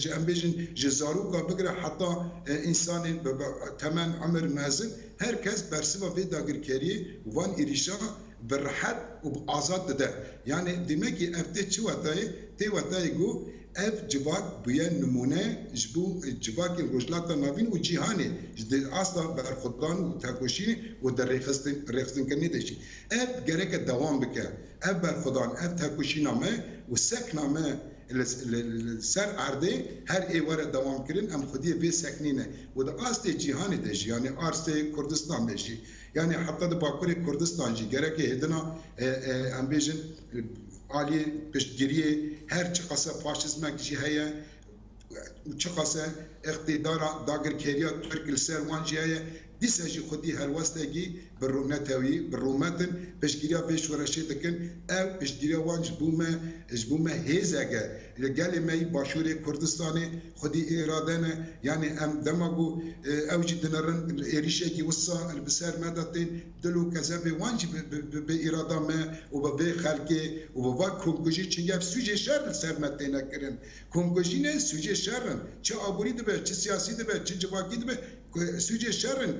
ji em bêjin ji zaroka bigire heta însanên temen emir mezin herkes bersiva vê dagirkeriyê van êrîşa bi rehet û bi azad dide yani demek ki ev tê çi wetayê tê wetayê ku ev civak bûye nimûne ji bo civakên rojhilata navîn û cîhanê ji asla berxwedan û tekoşînê û di rêxistinkirinê de jî ev gereke dewam bike ev berxwedan ev tekoşîna me û sekna me ser erdê her ê were dewam kirin em xwediyê vê seknîne û di astê cîhanê de jî yani arsê Kurdistan de jî yani heta di Bakurê Kurdistan jî gereke hêdina em bêjin alî piştgiriyê her çi qase faşizmek jî heye çi qase iqtidara dagirkeriya Türk li ser wan jî heye دیساجی خودی هلوستگی برومنتوی برومتن پشگیریا پیش ورشی دکن او پشگیریا وانج بومه هیزگه لگل می باشور کردستانی خودی اراده نه یعنی ام دماغو اوجی دنرن ایریشه کی وسا البسر مدتین دلو کذب وانج به اراده ما و به خلقی و به کنگوژی چنگف سوژه شر سر مدینه کرن کنگوژی نه سوژه شرن چه آبوری دبه چه سیاسی دبه چه جواکی دبه سوژه شرن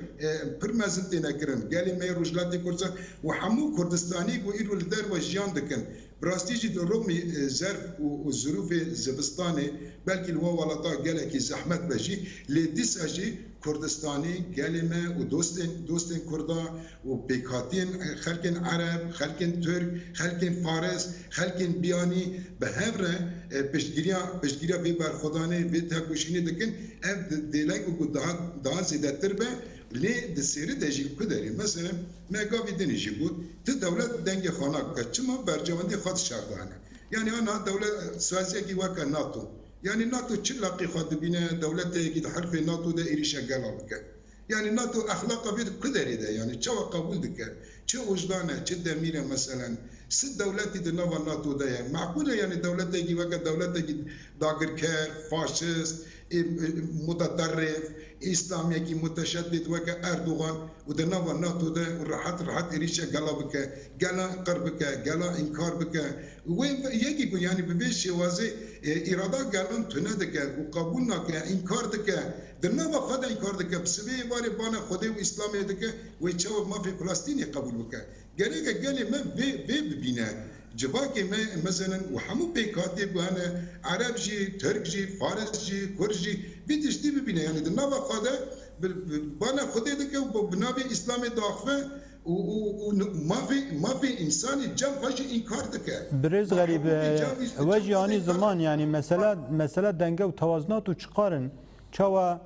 پرمزن دینه کرن گلی می روجلاتی کردستان و همو کردستانی و ایرو لدر و جیان دکن براستیجی در رغم ظرف و ظروف زبستانی بلکه الوا ولتا گله کی زحمت بجی لیدیس اجی کردستانی گلمه و دوستن کردا و بیکاتین خلکن عرب خلکن ترک خلکن فارس خلکن بیانی به هفره پشتگیریا به برخودانه به تکوشینی دکن اف دیلک و daha زیادتر به لی دسیری دجی کدری مثلا مگاوی دنیجی بود تو دولت دنگ خانه که چما برجواندی خود شردانه یعنی آنها دولت سوازی کی وکا ناتو يعني ناتو تشلاقي خاطر بينا دولته كي حرف ناتو ده إيريشا قلبك يعني ناتو أخلاقه بيد قدر ده يعني شو قبول دك شو وجدانه شو دميره مثلا ست دولتي ده نوع ناتو ده يعني معقولة يعني دولته كي وقت دولته كي داغر كير فاشست متطرف إسلامي كي متشدد وقت أردوغان وده نوع ناتو ده راحت إيريشا قلبك قلا قربك قلا إنكار بك وين يجي يعني ببيش وازي إرادة قالن تندك وقبولنا كإنكار دك درنا بخد إنكار دك بسبب واري بانا خدي وإسلامي دك ويتشوف ما في فلسطين قبول بك قال ما ببينا جواكي ما مثلا وحمو بيكاتب وانا عرب جي ترك جي فارس جي كرد جي بيتشتي ببينا يعني درنا بخد بانا خدي دك وبنابي إسلامي داخله وما في انسان جم فاش انكار دكه
برز غريب وجهاني زمان يعني مساله دنگه و توازنات و چقارن چوا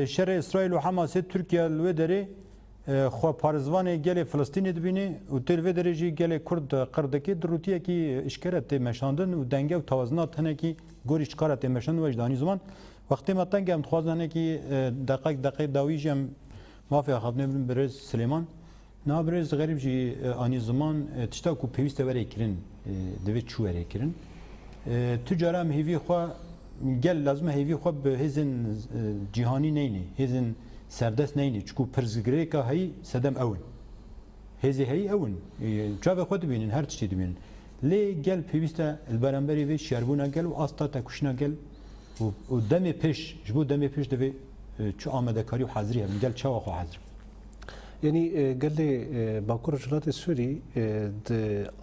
شر اسرائيل و حماس تركيا الودري خو پارزوان گل فلسطين دبيني و تلوي درجي گل كرد قردكي دروتيه كي اشكرت مشاندن و دنگه و توازنات هنه كي گوري چقارت مشاند وجداني زمان وقتی ما تنگم خوازنه كي دقيق داويجم ما في خدمه برز سليمان نابرز غریب جی آنی زمان تشتا کو پیوست وره کرن دوید چو وره کرن تجاره هم هیوی خواه گل لازم هیوی خواه به هزن جهانی نینی هزن سردست نینی چکو پرزگره که هی سدم اون هزی هی اون چاوه خود بینن هر چی بینن لی گل پیوست البرانبری وی شربونا گل و آستا تکوشنا گل و دم پیش جبو دم پیش دوی چو آمده کاری و حاضری هم گل چاوه خو حاضر
يعني قال لي باكور جلات السوري د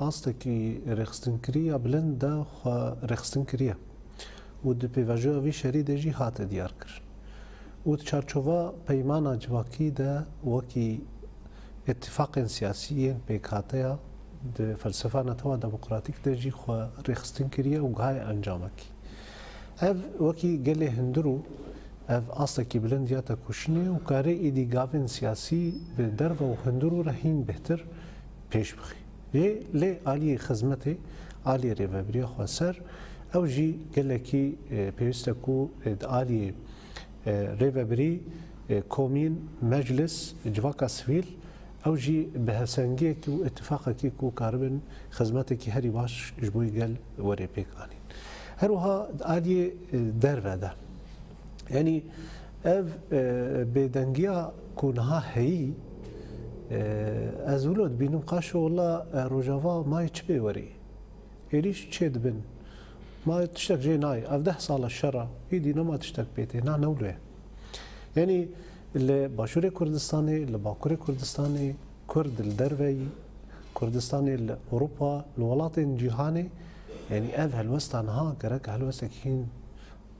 أصلكي رخصتنكريا بلندا خا رخصتنكريا ود بيفاجو في شريدة جي هات دياركر ود شارشوفا بيمانا جواكي دا وكي اتفاق سياسي بيكاتيا د فلسفة نتوا ديمقراطيك دا جي خا رخصتنكريا وغاي أنجامكي اف وكي قال لي هندرو اف اصلا بلندیا تا کشنی و کاری ایدی گاون سیاسی به درو و هندرو رهین بهتر پیش بخی. لی آلی خدمتی آلی ریوبری خواستر او جی گله کی پیوسته کو آلی ریوبری کومین مجلس جواکا سویل او جی به هسنگی کی و اتفاقی کی کو کاربن خدمتی کی هری باش جبوی گل وری پیکانی. هروها آلی درو ده. يعني اف بدنجيا كونها هي ازولود بينم قاشو والله روجافا ما يتشبي وري يريش تشد بن ما تشتك جي ناي اف 10 صال الشرع يدي ما تشتك بيتي نا نولوه يعني اللي باشوري كردستاني اللي باكوري كردستاني كرد الدربي كردستاني اوروبا الولاطين جيهاني يعني اف هالوسطان ها كرك هالوسكين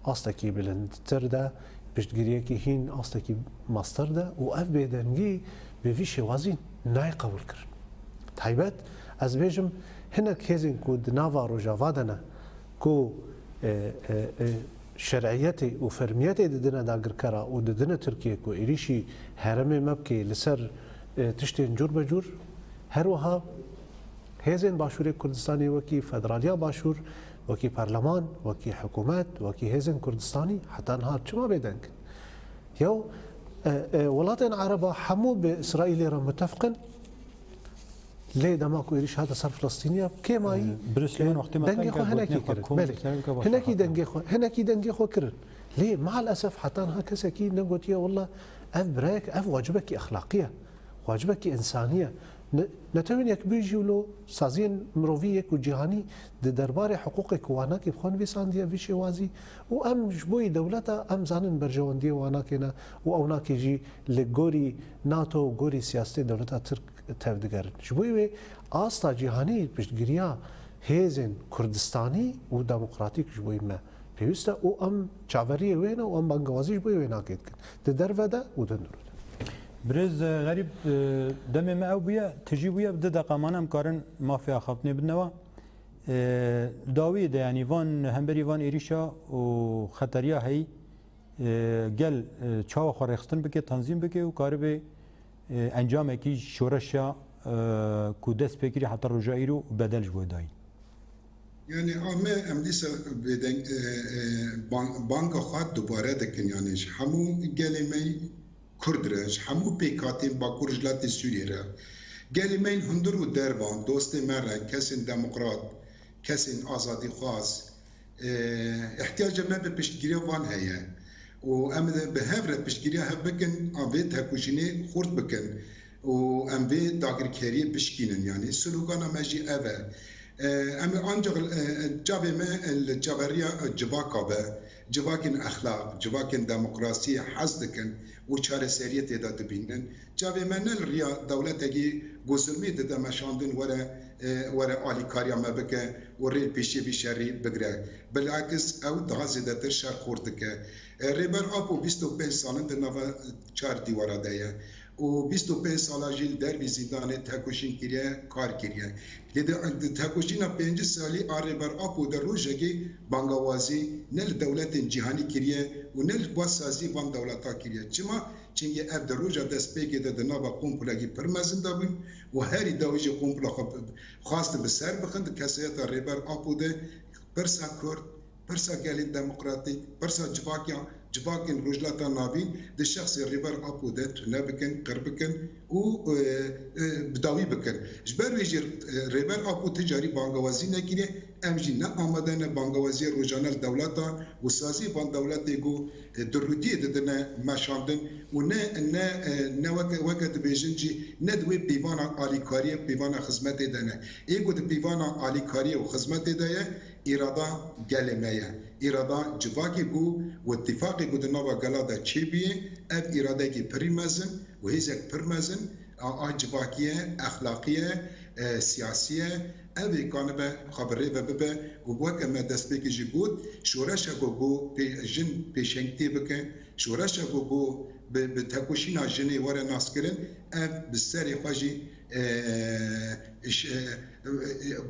أصلكي بلندتر ده بشتگیری که هین أصلكي ماستر ده و اف بدنگی به وی شوازین نای قبول کرد. تایبت از بیشم هنگ هزین کو دناوا روجاوا دنه کو شرعیت و فرمیت ددنه داگر کرا و ددنه ترکیه کو ایریشی هرم مبکی لسر تشتین جور بجور هر وها هزین باشور کردستانی وکی فدرالیا باشور وكي برلمان وكي حكومات وكي هزن كردستاني حتى نهار شو ما بيدنك يو ولاتن عربة حمو بإسرائيل را متفقن ليه دماغ إيريش هذا صار فلسطينية كيما
برسلين وقت ما
دنجي خو هناكي كرن هناكي دنجي خو كرن ليه مع الأسف حتى هكذا نقول يا والله أف براك أف واجبك أخلاقية واجبك إنسانية نتوين يك بيجيولو سازين مروفيك وجهاني دربار حقوقك واناك بخون في سانديا في شوازي وام جبوي دولتا ام زانن برجواندي واناكنا واوناك يجي لغوري ناتو وغوري سياسه دولتا ترك تفدگرن جبوي استا جهاني بشگريا هيزن كردستاني وديمقراطيك جبوي ما بيستا او ام چاوري وينا و ام بانگوازي جبوي وينا كيت درفدا ودندرو
برز غريب دم ما او بيا تجي بيا بده دقمانم كارن ما في خاطني بالنوا داوود يعني فان همبري فان إيريشا وخطريا هي قال چاو خورختن بك تنظيم بك وقارب انجام کی شورشا کودس بكري حتى رجائرو بدل جوداي
يعني عامه ام ديسا بدن بانك خاط دوباره دكن يعني همو قالمي کردرش همو پیکاتین با کرجلات سوریه گلی من هندر و دربان دوست مرا کسین دموکرات کسین آزادی خواست احتیاج ما به پشتگیری وان هیا و ام به هفره پشتگیری ها بکن آوید هکوشینی خورد بکن و ام به داگرکری بشکینن يعني سلوگان ماجی اوه ام آنجا جاوه ما الجبرية جواكا به جواكن اخلاق جواكن دموکراسی حزدکن و چاره سریت ادا دبینن جاوه من الریا دولتگی گزلمی داده مشاندن وره آلیکاریا ما بکه و ریل پیشی بی شری بگره بالعکس او daha زیده تر شر خورده که ریبر آب و 25 سالن در نوه 4 دیواره دایه و 25 سالا جیل در بی زیدانه تکوشین کریه کار کریه لیده تکوشین 5 سالی آره بر آپو در روژگی بانگوازی نل دولت جهانی کریه و نل باسازی بان دولتا کریه چما چنگه اب در روژا دست پیگه در نابا قومپلگی پرمزن دابین و هری داویجی قومپلا خواست بسر بخند کسیت ریبر آپو ده پرسا کرد پرسا گلی دموکراتیک پرسا جواکن رجلاتا نابین ده شخص ریبر آپو ده تونه بکن قربکن و بداوی بکن جبر ویجی ریبر آپو تجاری بانگوازی نگیره امجی نه آمدن بانگوازی روزانه دولتا و سازی بان دولتی گو درودی ددن مشاندن و نه وقت بیجنجی نه دوی پیوانا آلیکاری پیوانا خدمت دنه ایگو ده پیوانا آلیکاری و خدمت دایه اراده گلمه اراده جواکی گو و اتفاقی گو دنوا گلادا چی بیه اب اراده کی پریمزن و هیزک پرمزن جواکیه اخلاقیه سیاسیه اوی کانه به خبره و ببه و وقت ما دست بکی جی بود شورش گو جن پیشنگتی بکن شورش گو به تکوشینا جنی وره ناس کرن اب بسری خواجی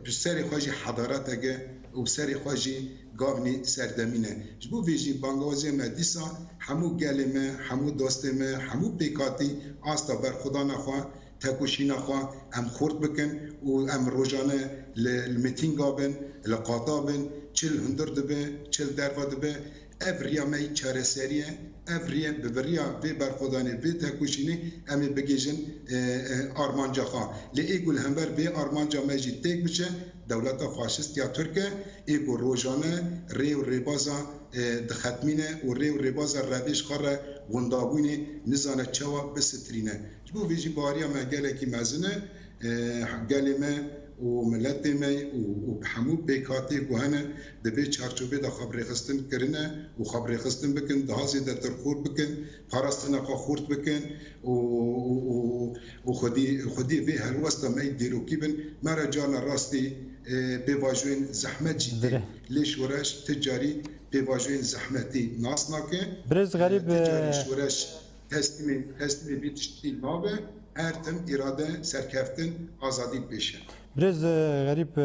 بسری خواجی حضارت اگه و بسری خواجی گاونی سردمینه جبو ویجی بانگوازی ما دیسا همو گلمه همو دوستمه همو پیکاتی آستا بر خدا نخواه تکوشینا خواه ام خورد بکن و ام روزانه المتینگا بن لقاطا بن چل هندر دبه چل دروا دبه افریا می چاره سریه افریا ببریا به برخودانه به تکوشینی امی بگیجن آرمانجا خواه لی ایگول همبر به آرمانجا مجید تک بچه دولت فاشست یا ترکه ایگو روزانه ری و ریبازا دختمینه و ری و ریبازا رویش خاره وندابونی نزانه چوا بسترینه جبو ویجی باریا ما گله کی مزنه گله ما و ملت ما و همو بیکاتی گوهنه دبی چارچوبه دا خبری خستن کرنه و خبری خستن بکن دهازی دا ترخور بکن پاراستنا خوا خورد بکن و خودی وی هلوستا ما دیروکی بن مرا جان راستی بواجوین زحمت جدی لیش ورش تجاری بواجوین زحمتی ناس ناکه
برز غریب
تجاری شورش هستمی بیتشتی نابه ارتم اراده سرکفتن آزادی بشه
برز غریب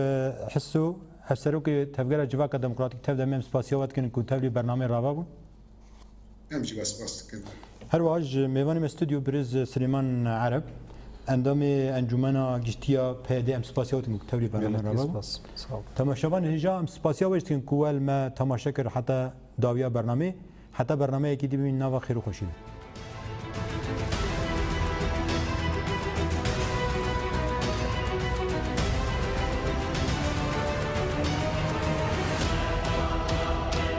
حسو هفسرو که تفگیر جواک دموکراتیک تفده میم سپاسیوات کنن که تفلی برنامه راوا بون
همجی بس کن
هر واج میوانیم استودیو برز سلیمان عرب اندام انجمنا گشتیا پیاده ام سپاسیوات کنن که تفلی برنامه راوا بون تماشاوان هجا ام سپاسیوات کنن که اول ما تماشا کر حتی داویا برنامه حتی برنامه یکی دی ببین نوا خیر و خوشی